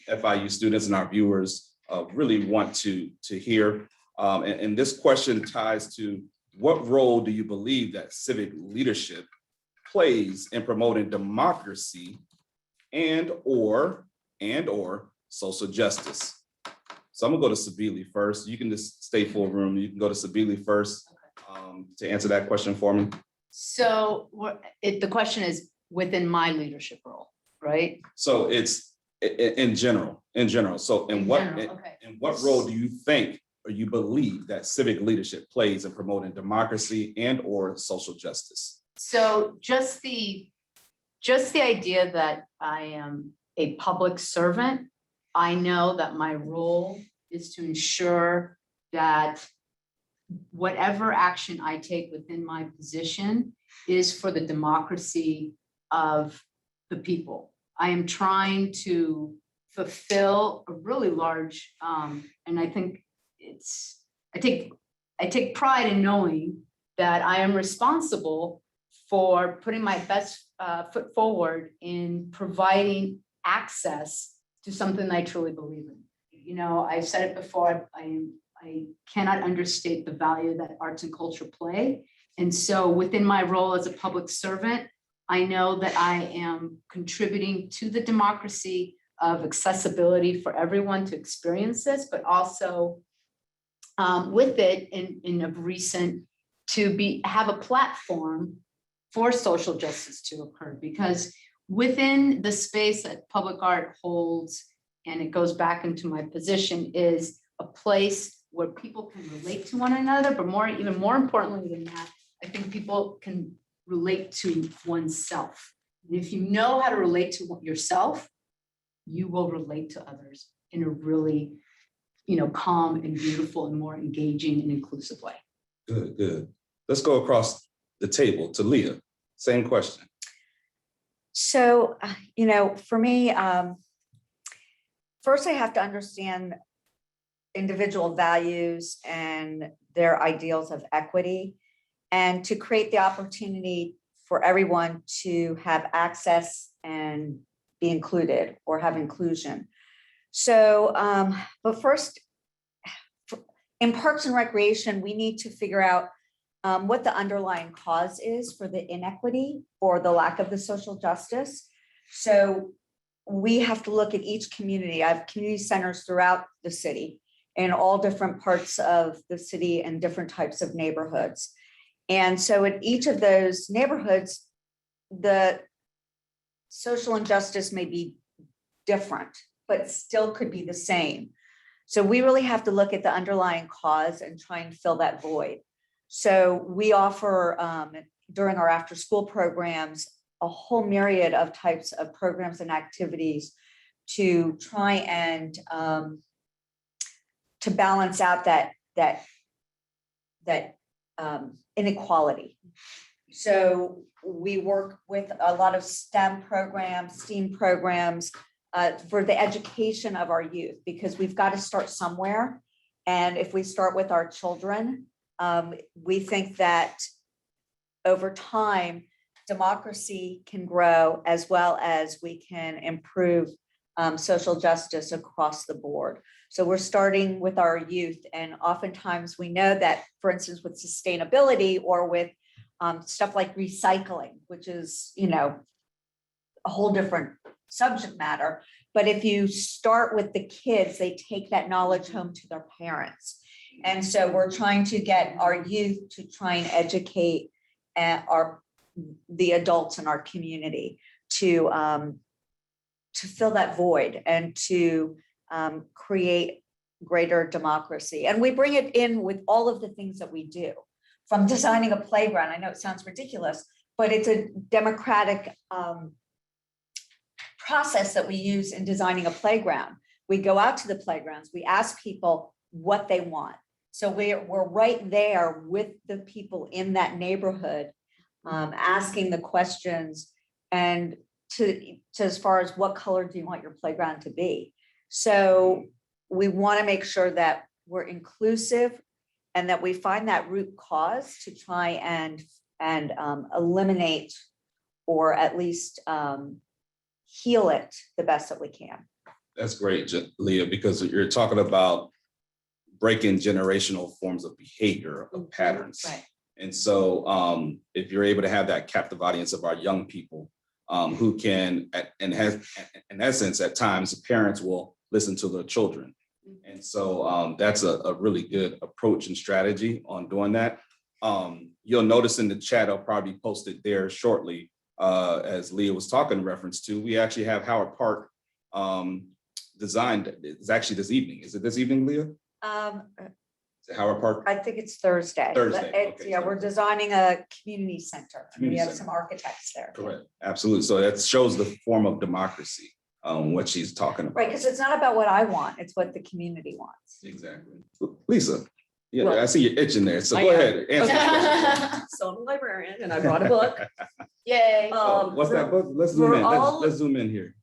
FIU students and our viewers really want to hear. And this question ties to: what role do you believe that civic leadership plays in promoting democracy and or social justice? So I'm gonna go to Sabili first. You can just stay full room. You can go to Sabili first to answer that question for me. So the question is within my leadership role, right? So it's in general. So in what role do you think or you believe that civic leadership plays in promoting democracy and or social justice? So just the idea that I am a public servant, I know that my role is to ensure that whatever action I take within my position is for the democracy of the people. I am trying to fulfill a really large, and I think I take pride in knowing that I am responsible for putting my best foot forward in providing access to something I truly believe in. I've said it before, I cannot understate the value that arts and culture play. And so within my role as a public servant, I know that I am contributing to the democracy of accessibility for everyone to experience this, but also with it in of recent to have a platform for social justice to occur, because within the space that public art holds, and it goes back into my position, is a place where people can relate to one another, but even more importantly than that, I think people can relate to oneself. And if you know how to relate to yourself, you will relate to others in a really, calm and beautiful and more engaging and inclusive way. Good, good. Let's go across the table to Leah. Same question. So, for me, first I have to understand individual values and their ideals of equity, and to create the opportunity for everyone to have access and be included or have inclusion. So, but first, in Parks and Recreation, we need to figure out what the underlying cause is for the inequity or the lack of the social justice. So we have to look at each community. I have community centers throughout the city in all different parts of the city and different types of neighborhoods. And so in each of those neighborhoods, the social injustice may be different, but still could be the same. So we really have to look at the underlying cause and try and fill that void. So we offer during our after school programs, a whole myriad of types of programs and activities to try and to balance out that inequality. So we work with a lot of STEM programs, STEAM programs for the education of our youth, because we've got to start somewhere. And if we start with our children, we think that over time, democracy can grow, as well as we can improve social justice across the board. So we're starting with our youth, and oftentimes we know that, for instance, with sustainability or with stuff like recycling, which is, a whole different subject matter. But if you start with the kids, they take that knowledge home to their parents. And so we're trying to get our youth to try and educate the adults in our community to fill that void and to create greater democracy. And we bring it in with all of the things that we do, from designing a playground. I know it sounds ridiculous, but it's a democratic process that we use in designing a playground. We go out to the playgrounds, we ask people what they want. So we're right there with the people in that neighborhood, asking the questions, and to as far as what color do you want your playground to be. So we want to make sure that we're inclusive and that we find that root cause to try and eliminate, or at least heal it the best that we can. That's great, Leah, because you're talking about breaking generational forms of behavior, of patterns. Right. And so if you're able to have that captive audience of our young people who can, and has, in essence, at times, parents will listen to their children. And so that's a really good approach and strategy on doing that. You'll notice in the chat, I'll probably post it there shortly, as Leah was talking in reference to, we actually have Howard Park designed. It's actually this evening. Is it this evening, Leah? Is it Howard Park? I think it's Thursday. Thursday, okay, Yeah, we're designing a community center. We Community have center. some architects there. Correct. Absolutely. So that shows the form of democracy, what she's talking about. Right, because it's not about what I want, it's what the community wants. Exactly. Lisa, yeah, Well, I see you're itching there. So I go am. ahead. Answer the question. So I'm a librarian and I brought a book. Yay. What's that book? Let's for zoom in. all- Let's zoom in here.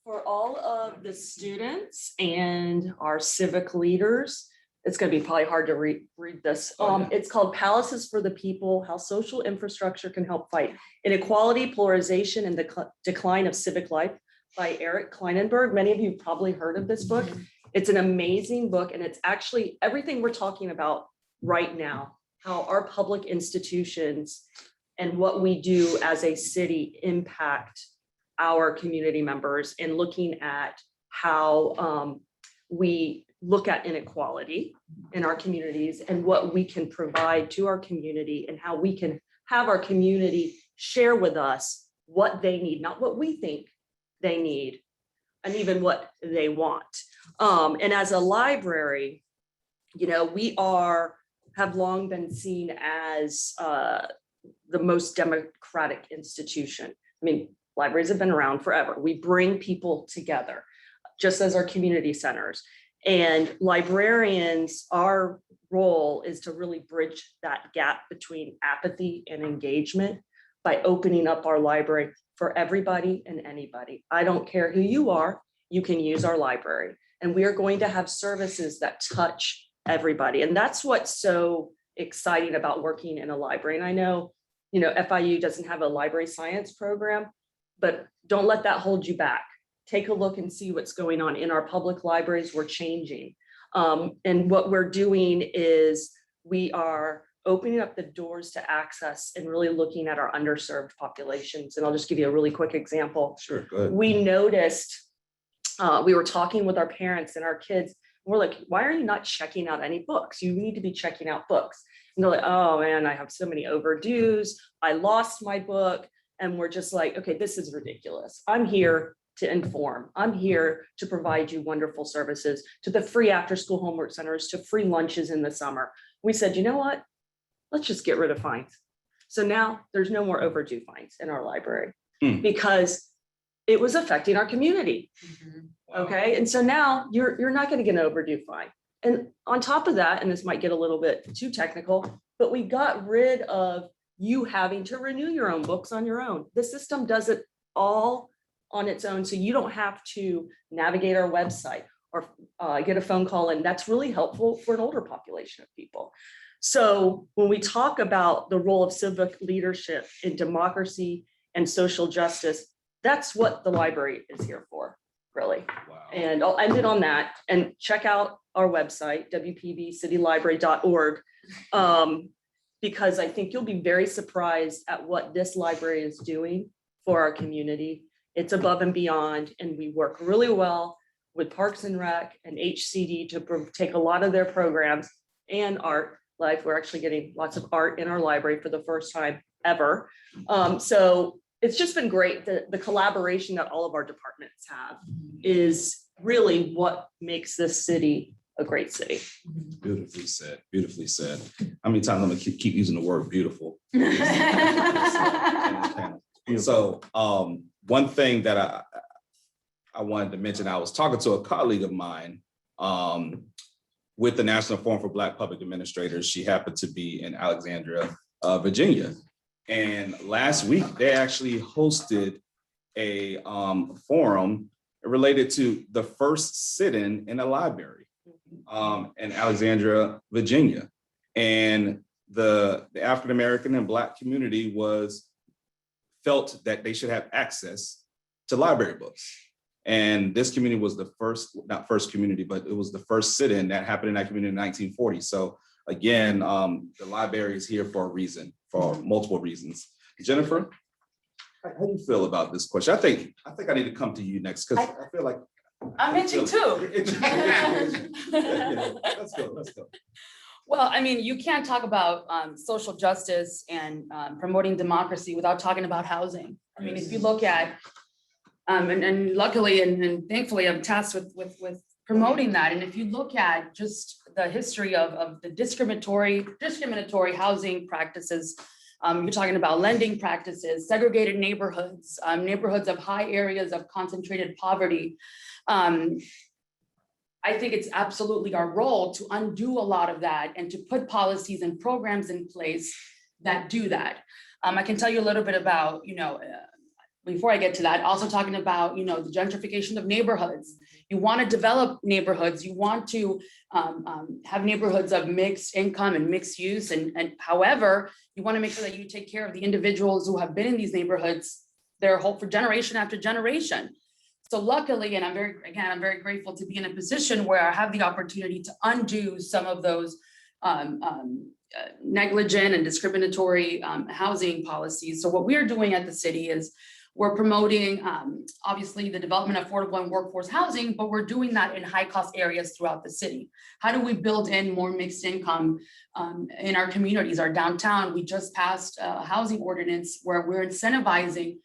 For all of the students and our civic leaders, it's going to be probably hard to read this. Oh, yeah. It's called Palaces for the People: How Social Infrastructure Can Help Fight Inequality, Polarization, and the Decline of Civic Life by Eric Kleinenberg. Many of you have probably heard of this book. It's an amazing book, and it's actually everything we're talking about right now, how our public institutions and what we do as a city impact our community members, and looking at how we look at inequality in our communities and what we can provide to our community and how we can have our community share with us what they need, not what we think they need, and even what they want. And as a library, you know, we have long been seen as the most democratic institution. I mean, libraries have been around forever. We bring people together, just as our community centers. And librarians, our role is to really bridge that gap between apathy and engagement by opening up our library for everybody and anybody. I don't care who you are, you can use our library. And we are going to have services that touch everybody. And that's what's so exciting about working in a library. And I know, you know, FIU doesn't have a library science program, but don't let that hold you back. Take a look and see what's going on in our public libraries. We're changing. And what we're doing is we are opening up the doors to access and really looking at our underserved populations. And I'll just give you a really quick example. Sure, go ahead. We noticed, we were talking with our parents and our kids. We're like, why are you not checking out any books? You need to be checking out books. And they're like, oh man, I have so many overdues. I lost my book. And we're just like, okay, this is ridiculous. I'm here to inform. I'm here to provide you wonderful services, to the free after school homework centers, to free lunches in the summer. We said, you know what? Let's just get rid of fines. So now there's no more overdue fines in our library because it was affecting our community. Okay. And so now you're not going to get an overdue fine. And on top of that, and this might get a little bit too technical, but we got rid of you having to renew your own books on your own. The system does it all on its own. So you don't have to navigate our website or get a phone call. And that's really helpful for an older population of people. So when we talk about the role of civic leadership in democracy and social justice, that's what the library is here for, really. Wow. And I'll end it on that. And check out our website, wpbcitylibrary.org, because I think you'll be very surprised at what this library is doing for our community. It's above and beyond, and we work really well with Parks and Rec and HCD to take a lot of their programs and art life. We're actually getting lots of art in our library for the first time ever. So it's just been great. The collaboration that all of our departments have is really what makes this city a great city. Beautifully said, beautifully said. How many times I'm gonna keep using the word beautiful? So one thing that I wanted to mention, I was talking to a colleague of mine with the National Forum for Black Public Administrators. She happened to be in Alexandria, Virginia. And last week, they actually hosted a forum related to the first sit-in in a library in Alexandria, Virginia. And the African-American and Black community felt that they should have access to library books. And this community was the first, not first community, but it was the first sit-in that happened in that community in 1940. So again, the library is here for a reason, for multiple reasons. Jennifer, how do you feel about this question? I think I need to come to you next because I feel like I'm itching too. Let's go. Well, I mean, you can't talk about social justice and promoting democracy without talking about housing. I mean, if you look at, and luckily and thankfully I'm tasked with promoting that. And if you look at just the history of the discriminatory housing practices, you're talking about lending practices, segregated neighborhoods, neighborhoods of high areas of concentrated poverty. I think it's absolutely our role to undo a lot of that and to put policies and programs in place that do that. I can tell you a little bit about, before I get to that, also talking about, the gentrification of neighborhoods. You want to develop neighborhoods. You want to have neighborhoods of mixed income and mixed use. And however, you want to make sure that you take care of the individuals who have been in these neighborhoods, their hope for generation after generation. So luckily, and I'm very grateful to be in a position where I have the opportunity to undo some of those negligent and discriminatory housing policies. So what we're doing at the city is We're promoting, obviously, the development of affordable and workforce housing, but we're doing that in high-cost areas throughout the city. How do we build in more mixed income in our communities? Our downtown, we just passed a housing ordinance where we're incentivizing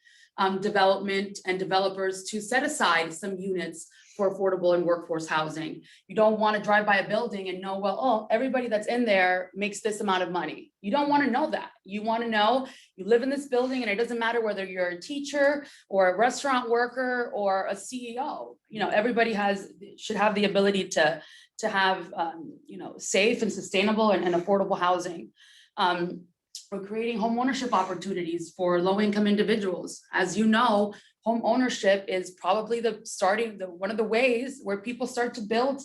development and developers to set aside some units for affordable and workforce housing. You don't want to drive by a building and know, well, oh, everybody that's in there makes this amount of money. You don't want to know that. You want to know you live in this building and it doesn't matter whether you're a teacher or a restaurant worker or a CEO. You know, everybody should have the ability to have safe and sustainable and affordable housing. We're creating home ownership opportunities for low-income individuals. As you know, home ownership is probably one of the ways where people start to build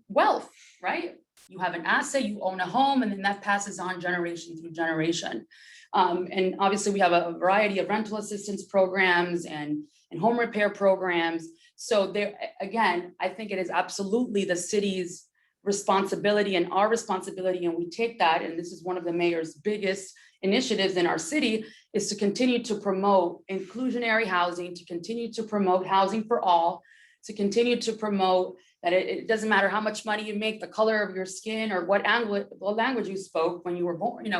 wealth, right? You have an asset, you own a home, and then that passes on generation through generation. And obviously we have a variety of rental assistance programs and home repair programs. So there, again, I think it is absolutely the city's responsibility and our responsibility, and we take that, and this is one of the mayor's biggest initiatives in our city, is to continue to promote inclusionary housing, to continue to promote housing for all, to continue to promote that it doesn't matter how much money you make, the color of your skin, or what language you spoke when you were born, in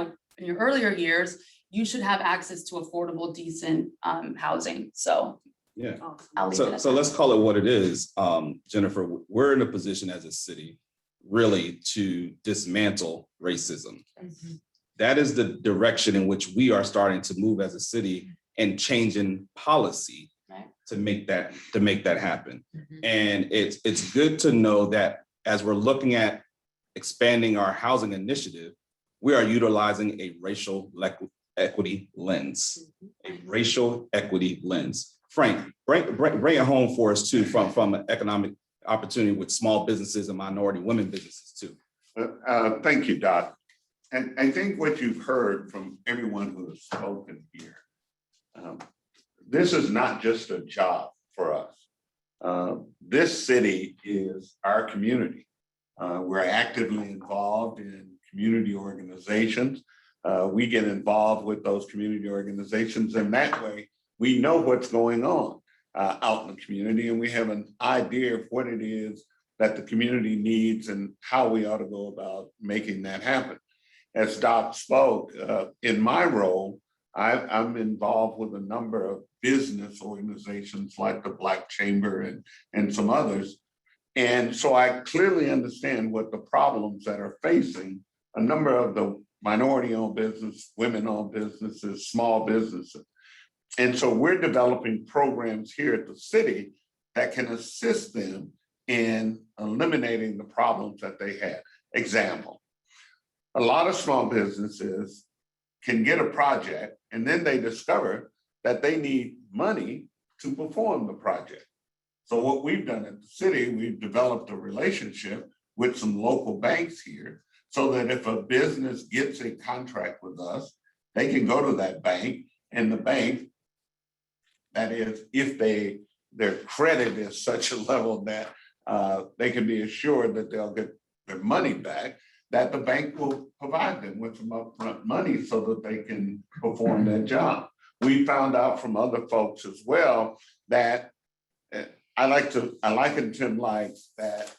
your earlier years, you should have access to affordable, decent housing. So yeah, I'll leave it at so that. let's call it what it is. Jennifer, we're in a position as a city really to dismantle racism. Mhm. That is the direction in which we are starting to move as a city and changing policy Right. to make that happen. Mhm. And it's good to know that as we're looking at expanding our housing initiative, we are utilizing a racial equity lens, a racial equity lens. Frank, bring it home for us too, from an economic opportunity with small businesses and minority women businesses too. Thank you, Doc. And I think what you've heard from everyone who has spoken here, this is not just a job for us. This city is our community. We're actively involved in community organizations. We get involved with those community organizations, and that way we know what's going on out in the community, and we have an idea of what it is that the community needs and how we ought to go about making that happen. As Doc spoke, in my role, I'm involved with a number of business organizations like the Black Chamber and some others. And so I clearly understand what the problems that are facing a number of the minority-owned business, women-owned businesses, small businesses. And so we're developing programs here at the city that can assist them in eliminating the problems that they have. Example, a lot of small businesses can get a project and then they discover that they need money to perform the project. So what we've done at the city, we've developed a relationship with some local banks here so that if a business gets a contract with us, they can go to that bank, and the bank, that is, if their credit is such a level that they can be assured that they'll get their money back, that the bank will provide them with some upfront money so that they can perform their job. We found out from other folks as well that I liken them like that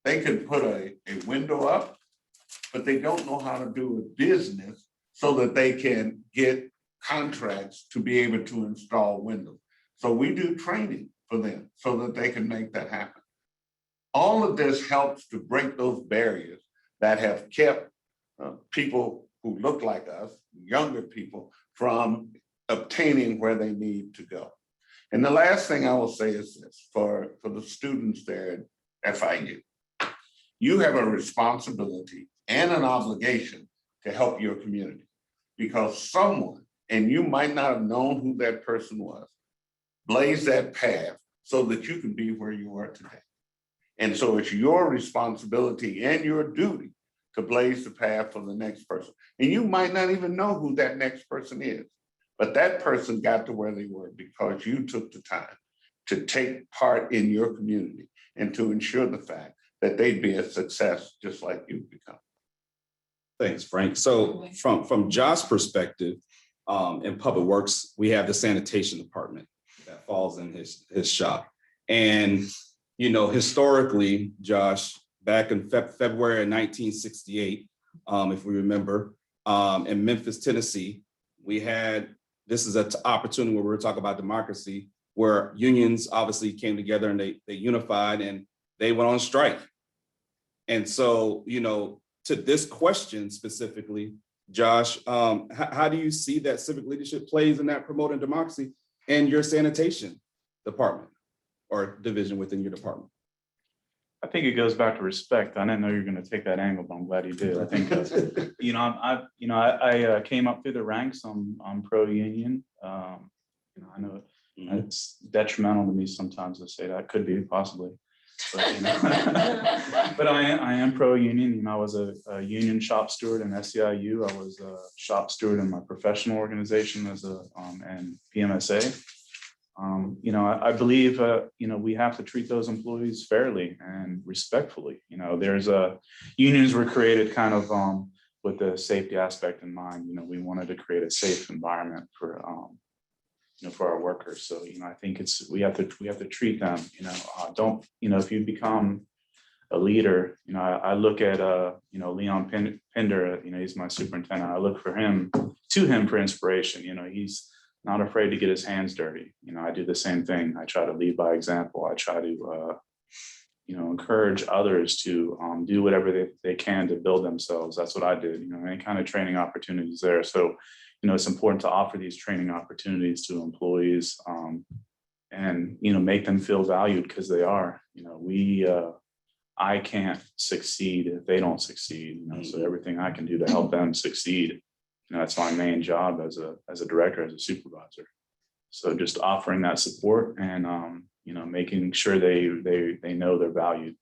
they can put a window up, but they don't know how to do a business so that they can get contracts to be able to install windows. So we do training for them so that they can make that happen. All of this helps to break those barriers that have kept people who look like us, younger people, from obtaining where they need to go. And the last thing I will say is this, for the students there at FIU, you have a responsibility and an obligation to help your community, because someone, and you might not have known who that person was, blaze that path so that you can be where you are today. And so it's your responsibility and your duty to blaze the path for the next person. And you might not even know who that next person is, but that person got to where they were because you took the time to take part in your community and to ensure the fact that they'd be a success just like you've become. Thanks, Frank. So from Josh's perspective, in Public Works, we have the sanitation department that falls in his shop. And, you know, historically, Josh, back in February of 1968, if we remember, in Memphis, Tennessee, we had, this is an opportunity where we're talking about democracy, where unions obviously came together and they unified and they went on strike. And so, you know, to this question specifically, Josh, how do you see that civic leadership plays in that promoting democracy in your sanitation department or division within your department? I think it goes back to respect. I didn't know you were going to take that angle, but I'm glad you did. I think, I came up through the ranks. I'm pro-union. I know it's detrimental to me sometimes to say that, could be possibly. But, but I am pro-union. I was a union shop steward in SEIU. I was a shop steward in my professional organization as and PMSA. I believe, we have to treat those employees fairly and respectfully. There's unions were created kind of with the safety aspect in mind. We wanted to create a safe environment for our workers. So, I think we have to treat them, if you become a leader, I look at, Leon Pinder, he's my superintendent. I look to him for inspiration. He's not afraid to get his hands dirty. I do the same thing. I try to lead by example. I try to, encourage others to do whatever they can to build themselves. That's what I did, any kind of training opportunities there. So, it's important to offer these training opportunities to employees and, make them feel valued because they are, I can't succeed if they don't succeed, so everything I can do to help them succeed, that's my main job as a director, as a supervisor. So just offering that support and, making sure they know they're valued.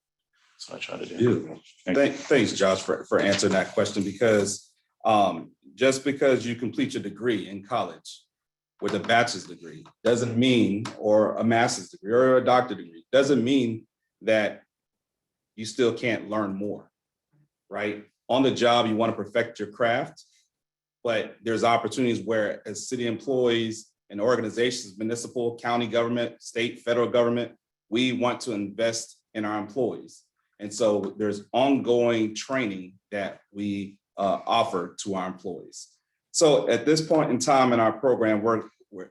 So I try to do. Thanks, Josh, for answering that question, because just because you complete your degree in college with a bachelor's degree doesn't mean, or a master's degree or a doctorate degree, doesn't mean that you still can't learn more, right? On the job, you want to perfect your craft, but there's opportunities where as city employees and organizations, municipal, county government, state, federal government, we want to invest in our employees. And so there's ongoing training that we offer to our employees. So at this point in time in our program,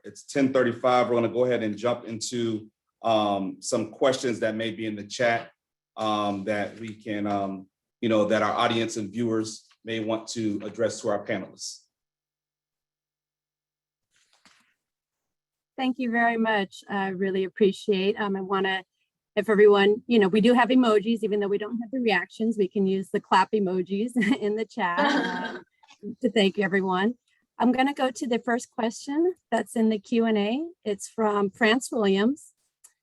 it's 10:35. We're going to go ahead and jump into some questions that may be in the chat that we can, that our audience and viewers may want to address to our panelists. Thank you very much. I really appreciate. I want to, if everyone, we do have emojis, even though we don't have the reactions, we can use the clap emojis in the chat to thank everyone. I'm going to go to the first question that's in the Q&A. It's from France Williams.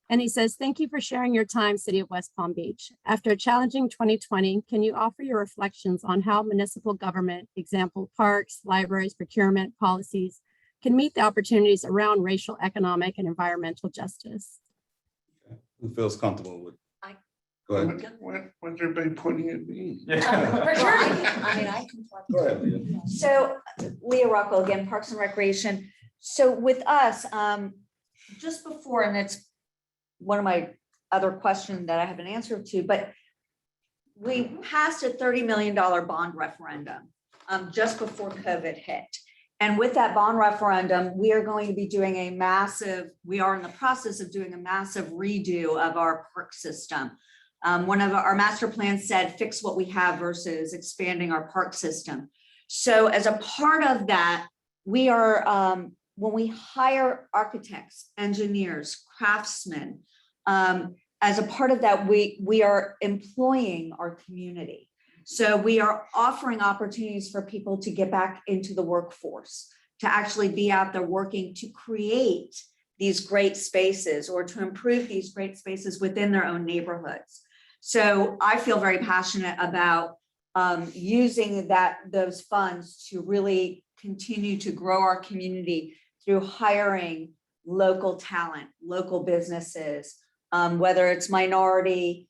And he says, thank you for sharing your time, City of West Palm Beach. After a challenging 2020, can you offer your reflections on how municipal government, example, parks, libraries, procurement, policies, can meet the opportunities around racial, economic, and environmental justice? Who feels comfortable with? Go ahead. When's everybody pointing at me? For sure. I can talk. Go ahead, Leah. So Leah Rockwell, again, Parks and Recreation. So with us, just before, and it's one of my other questions that I have an answer to, but we passed a $30 million bond referendum just before COVID hit. And with that bond referendum, we are going to be doing we are in the process of doing a massive redo of our park system. One of our master plans said, fix what we have versus expanding our park system. So as a part of that, we are, when we hire architects, engineers, craftsmen, as a part of that, we are employing our community. So we are offering opportunities for people to get back into the workforce, to actually be out there working to create these great spaces or to improve these great spaces within their own neighborhoods. So I feel very passionate about using those funds to really continue to grow our community through hiring local talent, local businesses, whether it's minority,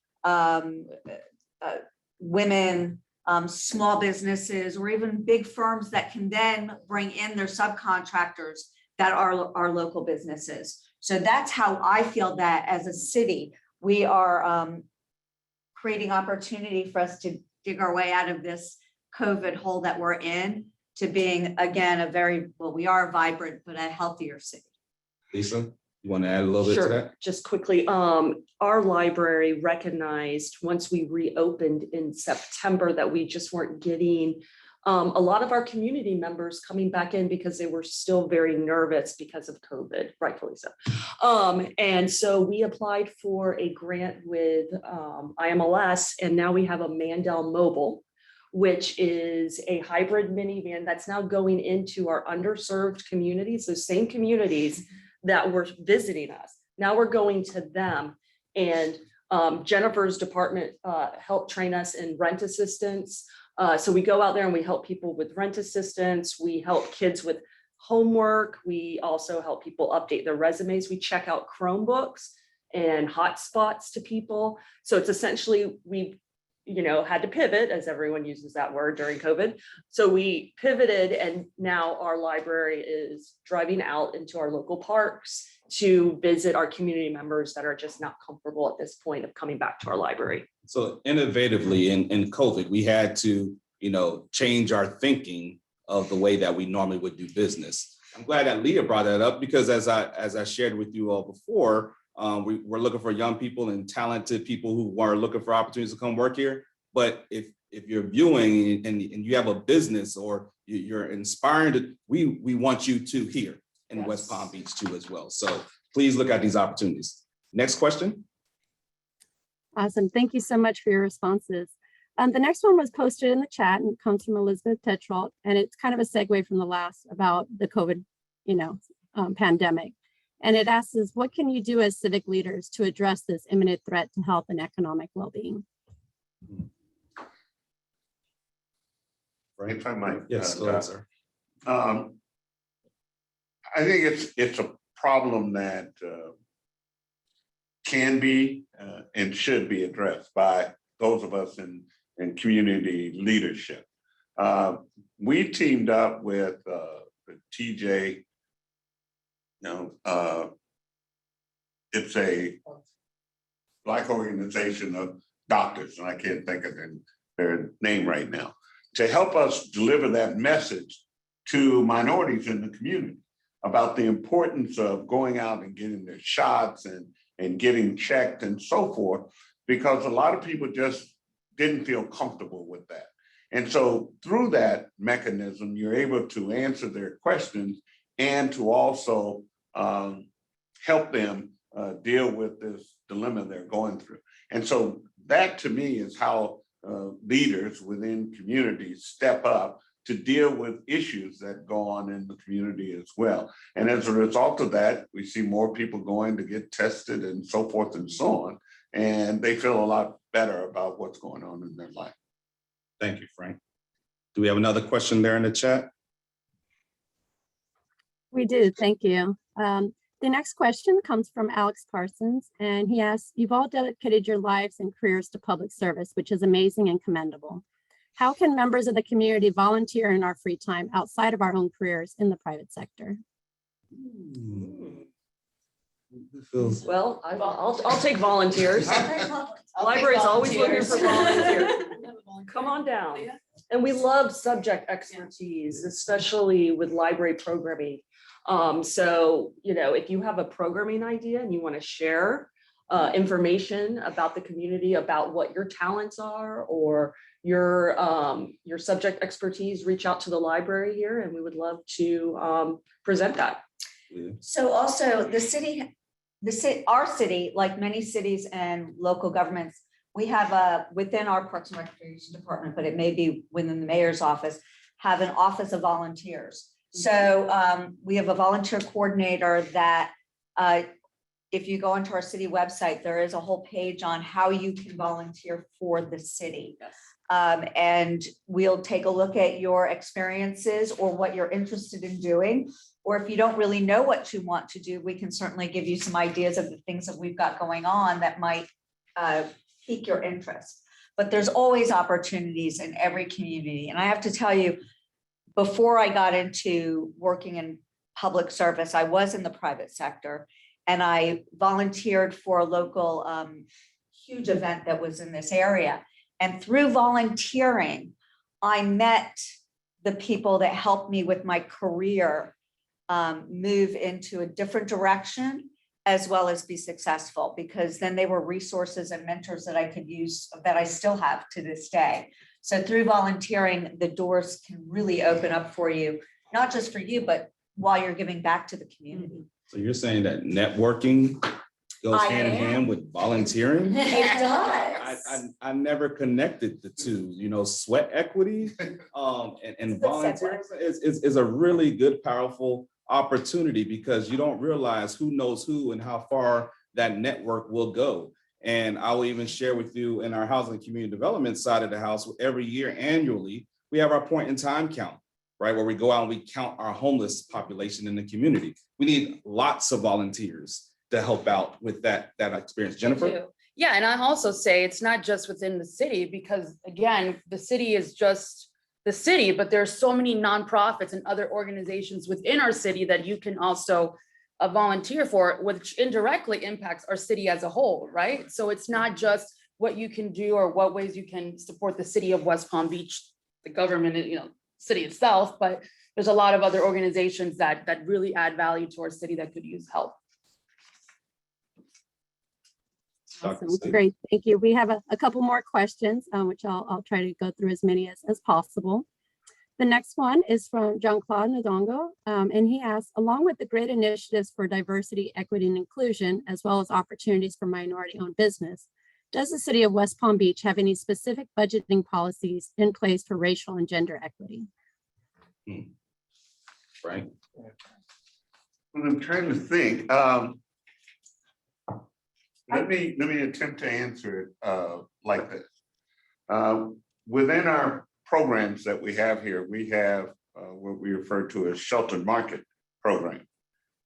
women, small businesses, or even big firms that can then bring in their subcontractors that are our local businesses. So that's how I feel that as a city, we are creating opportunity for us to dig our way out of this COVID hole that we're in to being, again, we are a vibrant, but a healthier city. Lisa, you want to add a little bit to Sure, that? just quickly, our library recognized once we reopened in September that we just weren't getting a lot of our community members coming back in because they were still very nervous because of COVID, rightfully so. And so we applied for a grant with IMLS, and now we have a Mandel Mobile, which is a hybrid minivan that's now going into our underserved communities, those same communities that were visiting us. Now we're going to them, and Jennifer's department helped train us in rent assistance. So we go out there and we help people with rent assistance. We help kids with homework. We also help people update their resumes. We check out Chromebooks and hotspots to people. So it's essentially, we had to pivot, as everyone uses that word during COVID. So we pivoted, and now our library is driving out into our local parks to visit our community members that are just not comfortable at this point of coming back to our library. So innovatively in COVID, we had to, change our thinking of the way that we normally would do business. I'm glad that Leah brought that up, because as I shared with you all before, we're looking for young people and talented people who are looking for opportunities to come work here. But if you're viewing and you have a business or you're inspiring, we want you to here in West Palm Beach too as well. So please look at these opportunities. Next question. Awesome. Thank you so much for your responses. The next one was posted in the chat and comes from Elizabeth Tetrault, and it's kind of a segue from the last about the COVID, pandemic. And it asks us, what can you do as civic leaders to address this imminent threat to health and economic well-being? If I might. Yes, go ahead, sir. I think it's a problem that can be and should be addressed by those of us in community leadership. We teamed up with the TJ. It's a Black organization of doctors, and I can't think of their name right now, to help us deliver that message to minorities in the community about the importance of going out and getting their shots and getting checked and so forth, because a lot of people just didn't feel comfortable with that. And so through that mechanism, you're able to answer their questions and to also help them deal with this dilemma they're going through. And so that, to me, is how leaders within communities step up to deal with issues that go on in the community as well. And as a result of that, we see more people going to get tested and so forth and so on, and they feel a lot better about what's going on in their life. Thank you, Frank. Do we have another question there in the chat? We do, thank you. The next question comes from Alex Parsons, and he asks, you've all dedicated your lives and careers to public service, which is amazing and commendable. How can members of the community volunteer in our free time outside of our own careers in the private sector? Well, I'll take volunteers. Library's always looking for volunteers. Come on down. And we love subject expertise, especially with library programming. So, if you have a programming idea and you want to share information about the community, about what your talents are or your subject expertise, reach out to the library here, and we would love to present that. So also our city, like many cities and local governments, we have within our Parks and Recreation Department, but it may be within the mayor's office, have an office of volunteers. So we have a volunteer coordinator that if you go onto our city website, there is a whole page on how you can volunteer for the city. Yes. And we'll take a look at your experiences or what you're interested in doing. Or if you don't really know what you want to do, we can certainly give you some ideas of the things that we've got going on that might pique your interest. but there's always opportunities in every community. And I have to tell you, before I got into working in public service, I was in the private sector, and I volunteered for a local huge event that was in this area. And through volunteering, I met the people that helped me with my career move into a different direction, as well as be successful, because then they were resources and mentors that I could use, that I still have to this day. So through volunteering, the doors can really open up for you, not just for you, but while you're giving back to the community. So you're saying that networking goes I hand in am. hand with volunteering? It does. I never connected the two, you know, sweat equity and volunteering is a really good, powerful opportunity, because you don't realize who knows who and how far that network will go. And I will even share with you, in our housing and community development side of the house, every year annually, we have our point in time count, right? Where we go out and we count our homeless population in the community. We need lots of volunteers to help out with that experience. Jennifer? Yeah, and I also say it's not just within the city, because again, the city is just the city, but there's so many nonprofits and other organizations within our city that you can also volunteer for, which indirectly impacts our city as a whole, right? So it's not just what you can do or what ways you can support the city of West Palm Beach, the government, you know, city itself, but there's a lot of other organizations that really add value to our city that could use help. Awesome. Great. Thank you. We have a couple more questions, which I'll try to go through as many as possible. The next one is from Jean-Claude Ndongo, and he asks, along with the great initiatives for diversity, equity, and inclusion, as well as opportunities for minority-owned business, does the city of West Palm Beach have any specific budgeting policies in place for racial and gender equity? Right. I'm trying to think. Let me attempt to answer it like this. Within our programs that we have here, we have what we refer to as sheltered market program,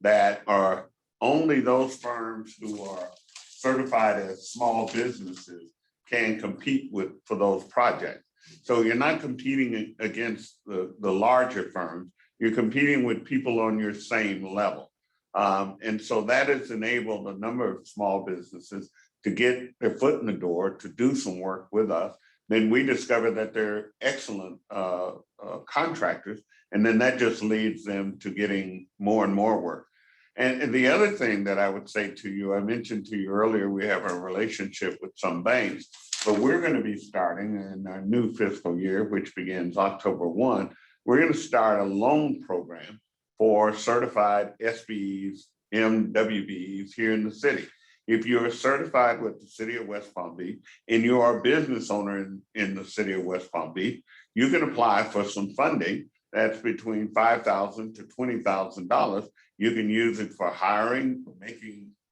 that are only those firms who are certified as small businesses can compete for those projects. So you're not competing against the larger firms, you're competing with people on your same level. And so that has enabled a number of small businesses to get their foot in the door, to do some work with us. Then we discover that they're excellent contractors, and then that just leads them to getting more and more work. And the other thing that I would say to you, I mentioned to you earlier, we have a relationship with some banks, but we're going to be starting in our new fiscal year, which begins October 1, we're going to start a loan program for certified SBEs, MWBs here in the city. If you're certified with the city of West Palm Beach and you are a business owner in the city of West Palm Beach, you can apply for some funding that's between $5,000 to $20,000. You can use it for hiring,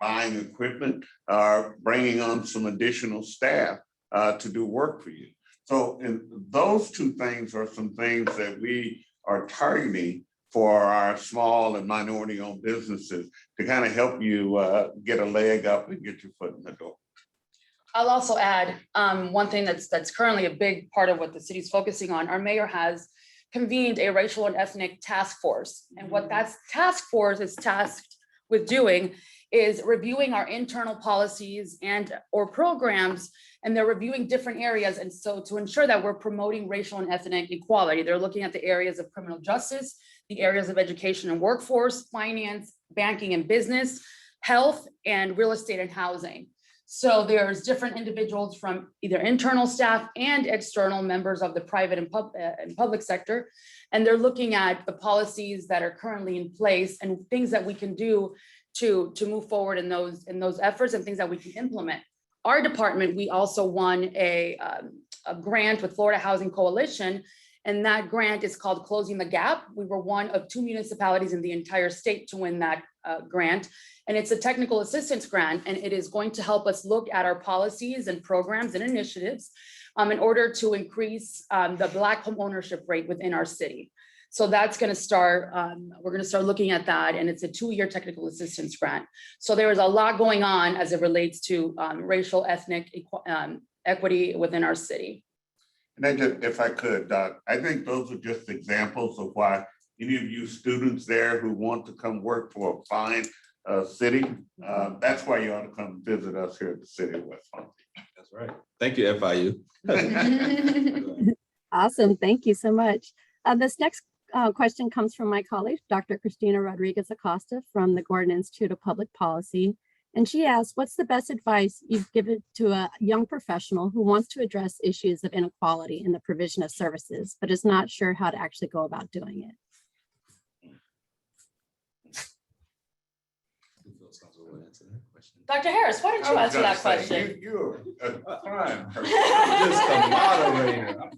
buying equipment, or bringing on some additional staff to do work for you. So those two things are some things that we are targeting for our small and minority-owned businesses to kind of help you get a leg up and get your foot in the door. I'll also add one thing that's currently a big part of what the city's focusing on. Our mayor has convened a racial and ethnic task force. And what that task force is tasked with doing is reviewing our internal policies or programs, and they're reviewing different areas. And so to ensure that we're promoting racial and ethnic equality, they're looking at the areas of criminal justice, the areas of education and workforce, finance, banking and business, health, and real estate and housing. So there's different individuals from either internal staff and external members of the private and public sector. And they're looking at the policies that are currently in place and things that we can do to move forward in those efforts and things that we can implement. Our department, we also won a grant with Florida Housing Coalition, and that grant is called Closing the Gap. We were one of 2 municipalities in the entire state to win that grant. And it's a technical assistance grant, and it is going to help us look at our policies and programs and initiatives in order to increase the Black home ownership rate within our city. So that's going to start, we're going to start looking at that, and it's a 2-year technical assistance grant. So there is a lot going on as it relates to racial, ethnic equity within our city. And I just, if I could, Doc, I think those are just examples of why any of you students there who want to come work for a fine city, that's why you ought to come visit us here at the city of West Palm Beach. That's right. Thank you, FIU. Awesome. Thank you so much. This next question comes from my colleague, Dr. Christina Rodriguez Acosta from the Gordon Institute of Public Policy. And she asks, what's the best advice you've given to a young professional who wants to address issues of inequality in the provision of services, but is not sure how to actually go about doing it? Dr. Harris, why don't you answer that question? You're a fine person. I'm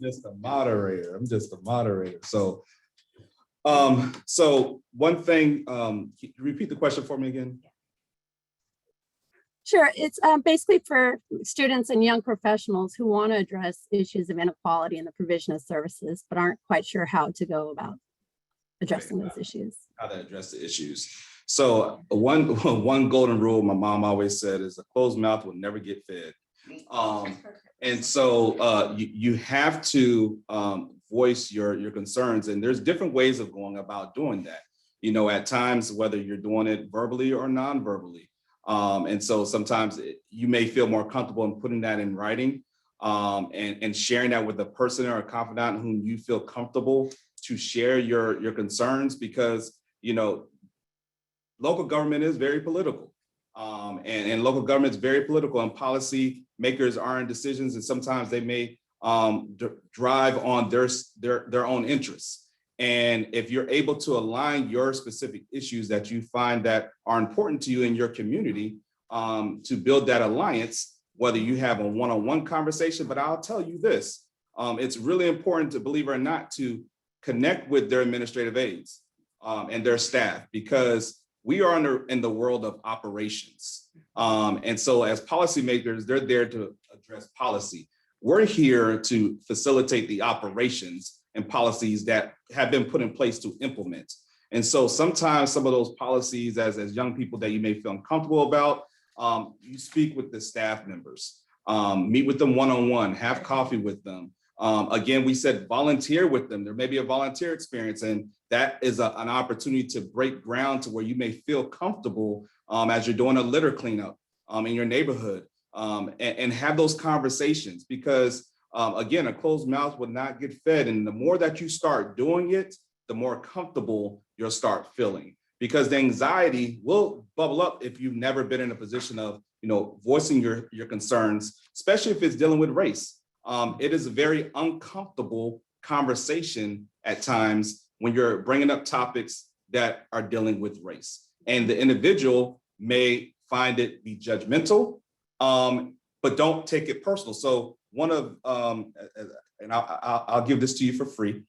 just a moderator. I'm just a moderator. So, so one thing, can you repeat the question for me again? Sure. It's basically for students and young professionals who want to address issues of inequality in the provision of services, but aren't quite sure how to go about addressing those issues. How to address the issues. So one golden rule my mom always said is a closed mouth will never get fed. And so you have to voice your concerns, and there's different ways of going about doing that. You know, at times, whether you're doing it verbally or non-verbally. And so sometimes you may feel more comfortable in putting that in writing and sharing that with a person or a confidant whom you feel comfortable to share your concerns, because, you know, local government is very political, and local government is very political, and policy makers are in decisions, and sometimes they may drive on their own interests. And if you're able to align your specific issues that you find that are important to you in your community, to build that alliance, whether you have a one-on-one conversation, but I'll tell you this, it's really important, to believe it or not, to connect with their administrative aides and their staff, because we are in the world of operations. And so as policymakers, they're there to address policy. We're here to facilitate the operations and policies that have been put in place to implement. And so sometimes some of those policies, as young people that you may feel uncomfortable about, you speak with the staff members, meet with them one-on-one, have coffee with them. Again, we said volunteer with them. There may be a volunteer experience, and that is an opportunity to break ground to where you may feel comfortable as you're doing a litter cleanup in your neighborhood, and have those conversations, because again, a closed mouth will not get fed. And the more that you start doing it, the more comfortable you'll start feeling, because the anxiety will bubble up if you've never been in a position of, you know, voicing your concerns, especially if it's dealing with race. It is a very uncomfortable conversation at times when you're bringing up topics that are dealing with race, and the individual may find it be judgmental, but don't take it personal. So one of, and I'll give this to you for free.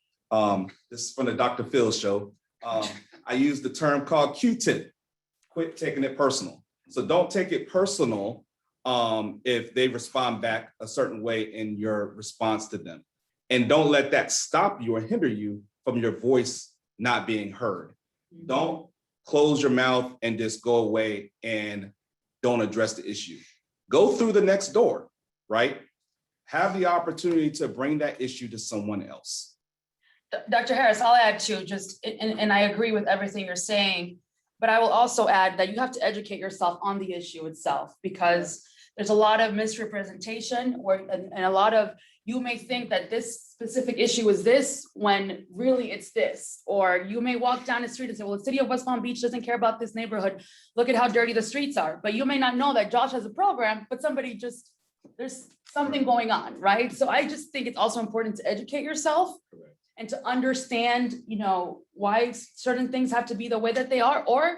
This is from the Dr. Phil show. I use the term called Q-tip, quit taking it personal. So don't take it personal if they respond back a certain way in your response to them. And don't let that stop you or hinder you from your voice not being heard. Don't close your mouth and just go away and don't address the issue. Go through the next door, right? Have the opportunity to bring that issue to someone else. Dr. Harris, I'll add to just, and I agree with everything you're saying, but I will also add that you have to educate yourself on the issue itself, because there's a lot of misrepresentation and a lot of, you may think that this specific issue is this when really it's this, or you may walk down the street and say, well, the city of West Palm Beach doesn't care about this neighborhood. Look at how dirty the streets are. But you may not know that Josh has a program, but there's something going on, right? So I just think it's also important to educate yourself. Correct. And to understand, you know, why certain things have to be the way that they are, or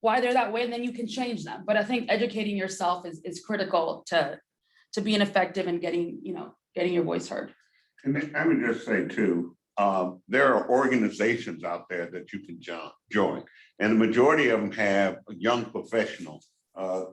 why they're that way, and then you can change them. But I think educating yourself is critical to being effective and getting your voice heard. And I would just say too, there are organizations out there that you can join, and the majority of them have a young professional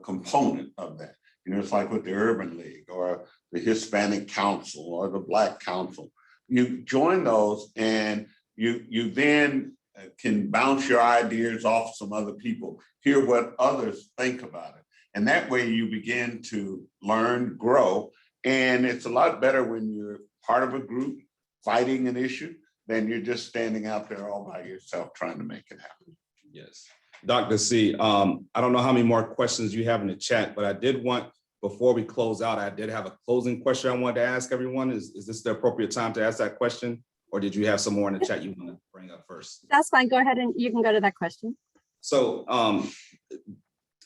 component of that. You know, it's like with the Urban League or the Hispanic Council or the Black Council. You join those, and you then can bounce your ideas off some other people, hear what others think about it. And that way you begin to learn, grow, And it's a lot better when you're part of a group fighting an issue than you're just standing out there all by yourself trying to make it happen. Yes. Dr. C, I don't know how many more questions you have in the chat, but I did want, before we close out, I did have a closing question I wanted to ask everyone. Is this the appropriate time to ask that question? Or did you have some more in the chat you want to bring up first? That's fine. Go ahead and you can go to that question. So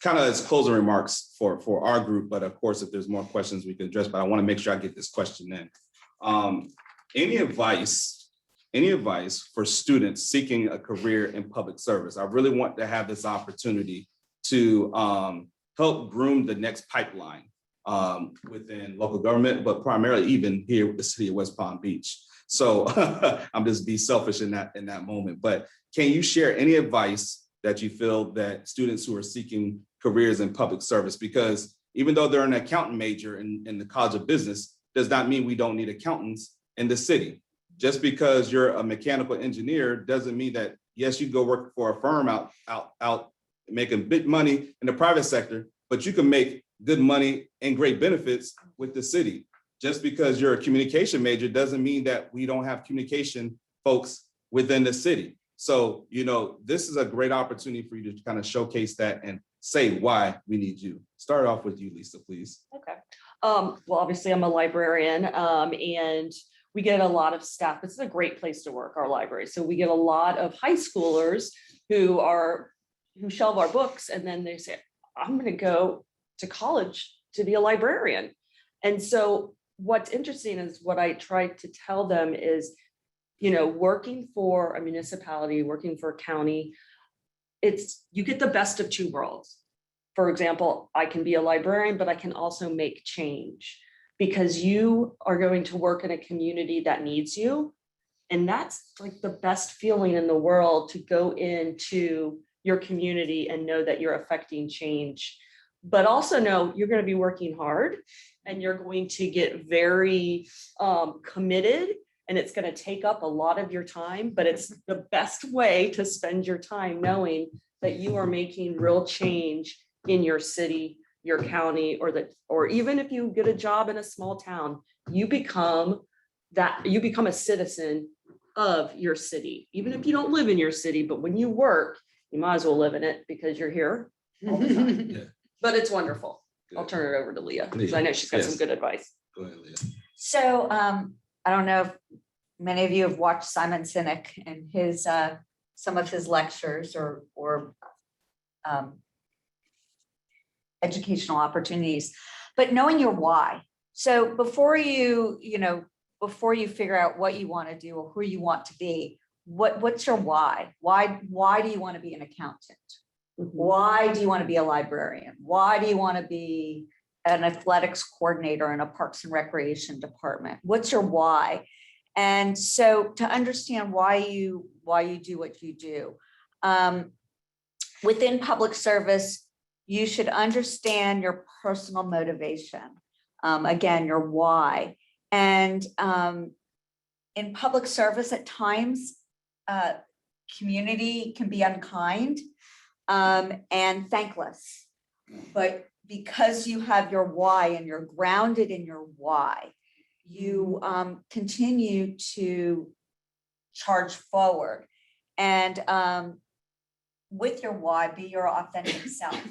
kind of as closing remarks for our group, but of course, if there's more questions we can address, but I want to make sure I get this question in. Any advice for students seeking a career in public service? I really want to have this opportunity to help groom the next pipeline within local government, but primarily even here with the city of West Palm Beach. So I'm just be selfish in that moment, but can you share any advice that you feel that students who are seeking careers in public service, because even though they're an accountant major in the College of Business, does not mean we don't need accountants in the city. Just because you're a mechanical engineer doesn't mean that, yes, you go work for a firm out making big money in the private sector, but you can make good money and great benefits with the city. Just because you're a communication major doesn't mean that we don't have communication folks within the city. So, this is a great opportunity for you to kind of showcase that and say why we need you. Start off with you, Lisa, please. Okay. Well, obviously I'm a librarian, and we get a lot of staff. It's a great place to work, our library. So we get a lot of high schoolers who shelve our books, and then they say, I'm going to go to college to be a librarian. And so what's interesting is what I try to tell them is, working for a municipality, working for a county, you get the best of two worlds. For example, I can be a librarian, but I can also make change, because you are going to work in a community that needs you. And that's like the best feeling in the world, to go into your community and know that you're affecting change, but also know you're going to be working hard and you're going to get very committed, and it's going to take up a lot of your time, but it's the best way to spend your time, knowing that you are making real change in your city, your county, or even if you get a job in a small town, you become a citizen of your city, even if you don't live in your city. But when you work, you might as well live in it, because you're here all the time. Yeah. But it's wonderful. Good. I'll turn it over to Leah, because I know she's got some good advice. Go ahead, Leah. So I don't know if many of you have watched Simon Sinek and his some of his lectures or educational opportunities, but knowing your why. So before you figure out what you want to do or who you want to be, what's your why? Why do you want to be an accountant? Why do you want to be a librarian? Why do you want to be an athletics coordinator in a Parks and Recreation department? What's your why? And so to understand why you do what you do, within public service, you should understand your personal motivation. Again, your why. And in public service, at times, community can be unkind and thankless. But because you have your why and you're grounded in your why, you continue to charge forward. And with your why, be your authentic self.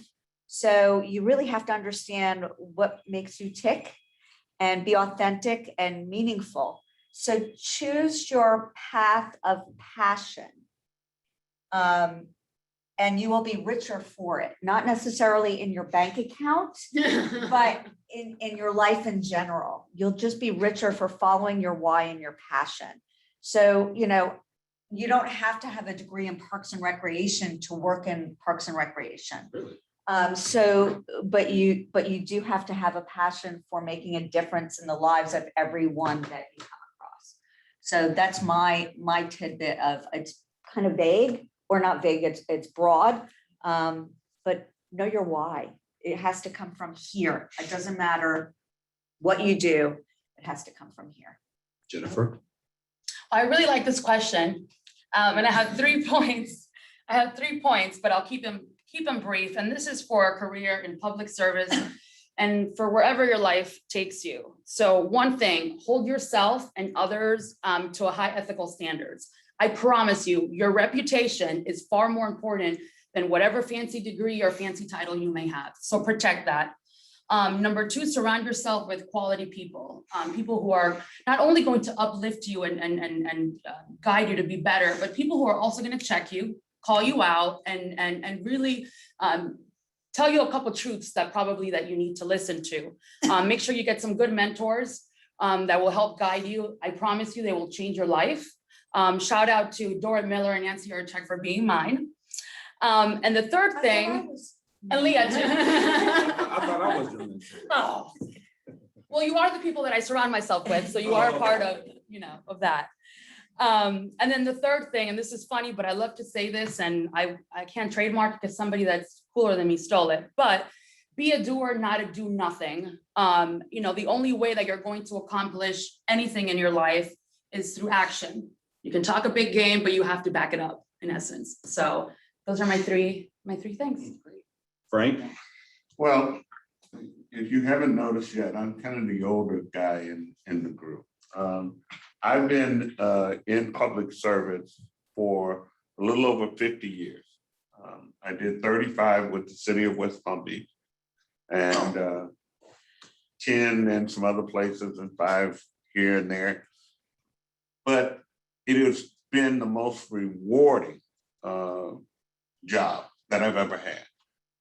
So you really have to understand what makes you tick and be authentic and meaningful. So choose your path of passion, and you will be richer for it, not necessarily in your bank account, but in your life in general. You'll just be richer for following your why and your passion. So, you don't have to have a degree in Parks and Recreation to work in Parks and Recreation. Really? But you do have to have a passion for making a difference in the lives of everyone that you come across. So that's my tidbit of, it's kind of vague, or not vague, it's broad, but know your why. It has to come from here. It doesn't matter what you do, it has to come from here. Jennifer? I really like this question, and I have 3 points. But I'll keep them brief. And this is for a career in public service and for wherever your life takes you. So one thing, hold yourself and others to a high ethical standards. I promise you, your reputation is far more important than whatever fancy degree or fancy title you may have. So protect that. Number two, surround yourself with quality people, people who are not only going to uplift you and guide you to be better, but people who are also going to check you, call you out, and really tell you a couple truths that you need to listen to. Make sure you get some good mentors that will help guide you. I promise you, they will change your life. Shout out to Dora Miller and Nancy Urchek for being mine. And the third thing, and Leah too. I thought I was doing it. Oh, well, you are the people that I surround myself with, so you are a part of, of that. And then the third thing, and this is funny, but I love to say this, and I can't trademark because somebody that's cooler than me stole it, but be a doer, not a do nothing. The only way that you're going to accomplish anything in your life is through action. You can talk a big game, but you have to back it up, in essence. So those are my three things. Frank? Well, if you haven't noticed yet, I'm kind of the older guy in the group. I've been in public service for a little over 50 years. I did 35 with the city of West Palm Beach, and 10 in some other places, and 5 here and there. But it has been the most rewarding job that I've ever had.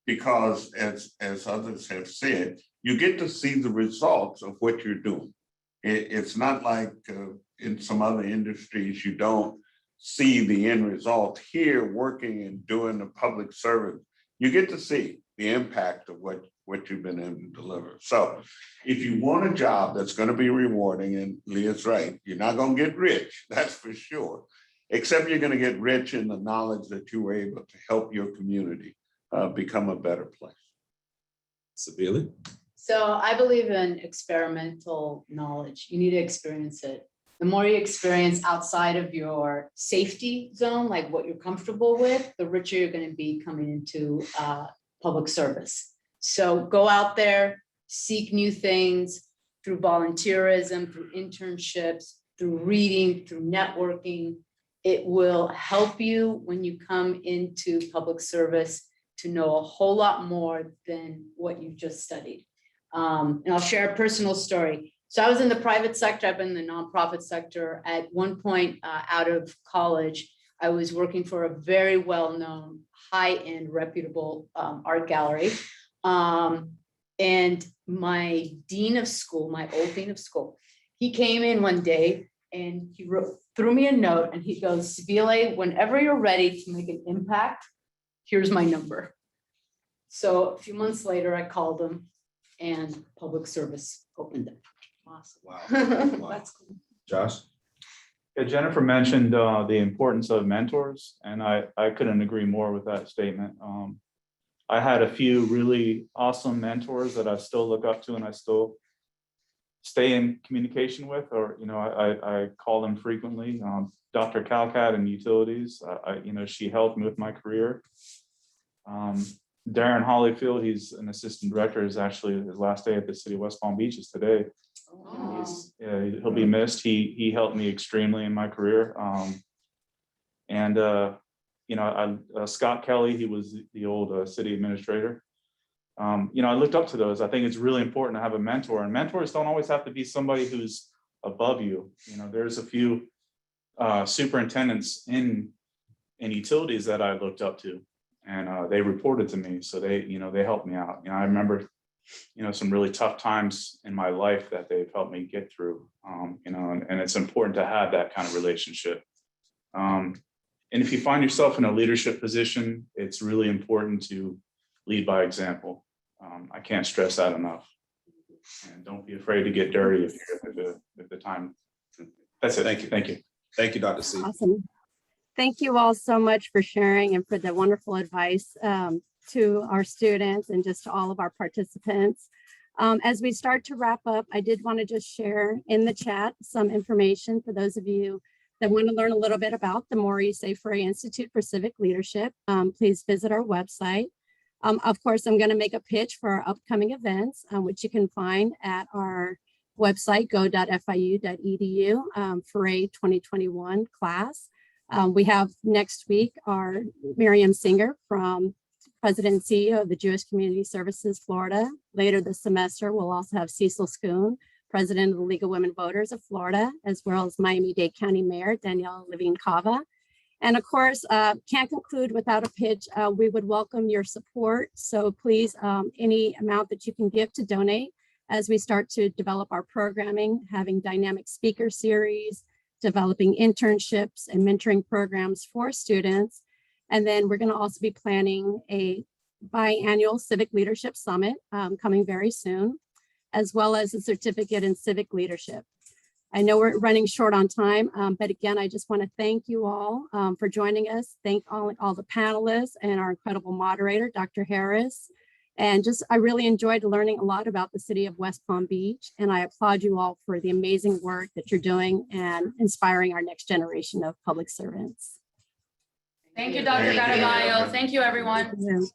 Because as others have said, you get to see the results of what you're doing. It's not like in some other industries, you don't see the end result. Here, working and doing the public service, you get to see the impact of what you've been able to deliver. So if you want a job that's going to be rewarding, and Leah's right, you're not going to get rich, that's for sure, except you're going to get rich in the knowledge that you were able to help your community become a better place. Sabili? So I believe in experimental knowledge. You need to experience it. The more you experience outside of your safety zone, like what you're comfortable with, the richer you're going to be coming into public service. So go out there, seek new things through volunteerism, through internships, through reading, through networking. It will help you when you come into public service to know a whole lot more than what you've just studied. And I'll share a personal story. So I was in the private sector, I've been in the nonprofit sector. At one point out of college, I was working for a very well-known, high-end, reputable art gallery. And my dean of school, my old dean of school, he came in one day and he threw me a note and he goes, Sabile, whenever you're ready to make an impact, here's my number. So a few months later, I called him and public service opened up. Awesome. Wow. That's cool. Josh? Yeah, Jennifer mentioned the importance of mentors, and I couldn't agree more with that statement. I had a few really awesome mentors that I still look up to and I still stay in communication with, or I call them frequently. Dr. Calcat in utilities, she helped me with my career. Darren Hollyfield, he's an assistant director, is actually his last day at the city of West Palm Beach is today. Oh. He'll be missed. He helped me extremely in my career. Scott Kelly, he was the old city administrator. I looked up to those. I think it's really important to have a mentor, and mentors don't always have to be somebody who's above you. There's a few superintendents in utilities that I looked up to, and they reported to me. So they helped me out. I remember, some really tough times in my life that they've helped me get through, and it's important to have that kind of relationship. And if you find yourself in a leadership position, it's really important to lead by example. I can't stress that enough. And don't be afraid to get dirty if the time. That's it. Thank you. Thank you. Thank you, Dr. C. Awesome. Thank you all so much for sharing and for the wonderful advice to our students and just to all of our participants. As we start to wrap up, I did want to just share in the chat some information for those of you that want to learn a little bit about the Maurice A. Ferré Institute for Civic Leadership. Please visit our website. Of course, I'm going to make a pitch for our upcoming events, which you can find at our website, go.fiu.edu, Ferré 2021 class. We have next week our Miriam Singer from President and CEO of the Jewish Community Services Florida. Later this semester, we'll also have Cecil Schoon, President of the League of Women Voters of Florida, as well as Miami-Dade County Mayor Danielle Levine-Cava. And of course, can't conclude without a pitch. We would welcome your support. So please, any amount that you can give to donate as we start to develop our programming, having dynamic speaker series, developing internships and mentoring programs for students. And then we're going to also be planning a biannual Civic Leadership Summit coming very soon, as well as a certificate in civic leadership. I know we're running short on time, but again, I just want to thank you all for joining us. Thank all the panelists and our incredible moderator, Dr. Harris. And I really enjoyed learning a lot about the city of West Palm Beach. And I applaud you all for the amazing work that you're doing and inspiring our next generation of public servants. Thank you, Dr. Garavaglio. Thank you, everyone.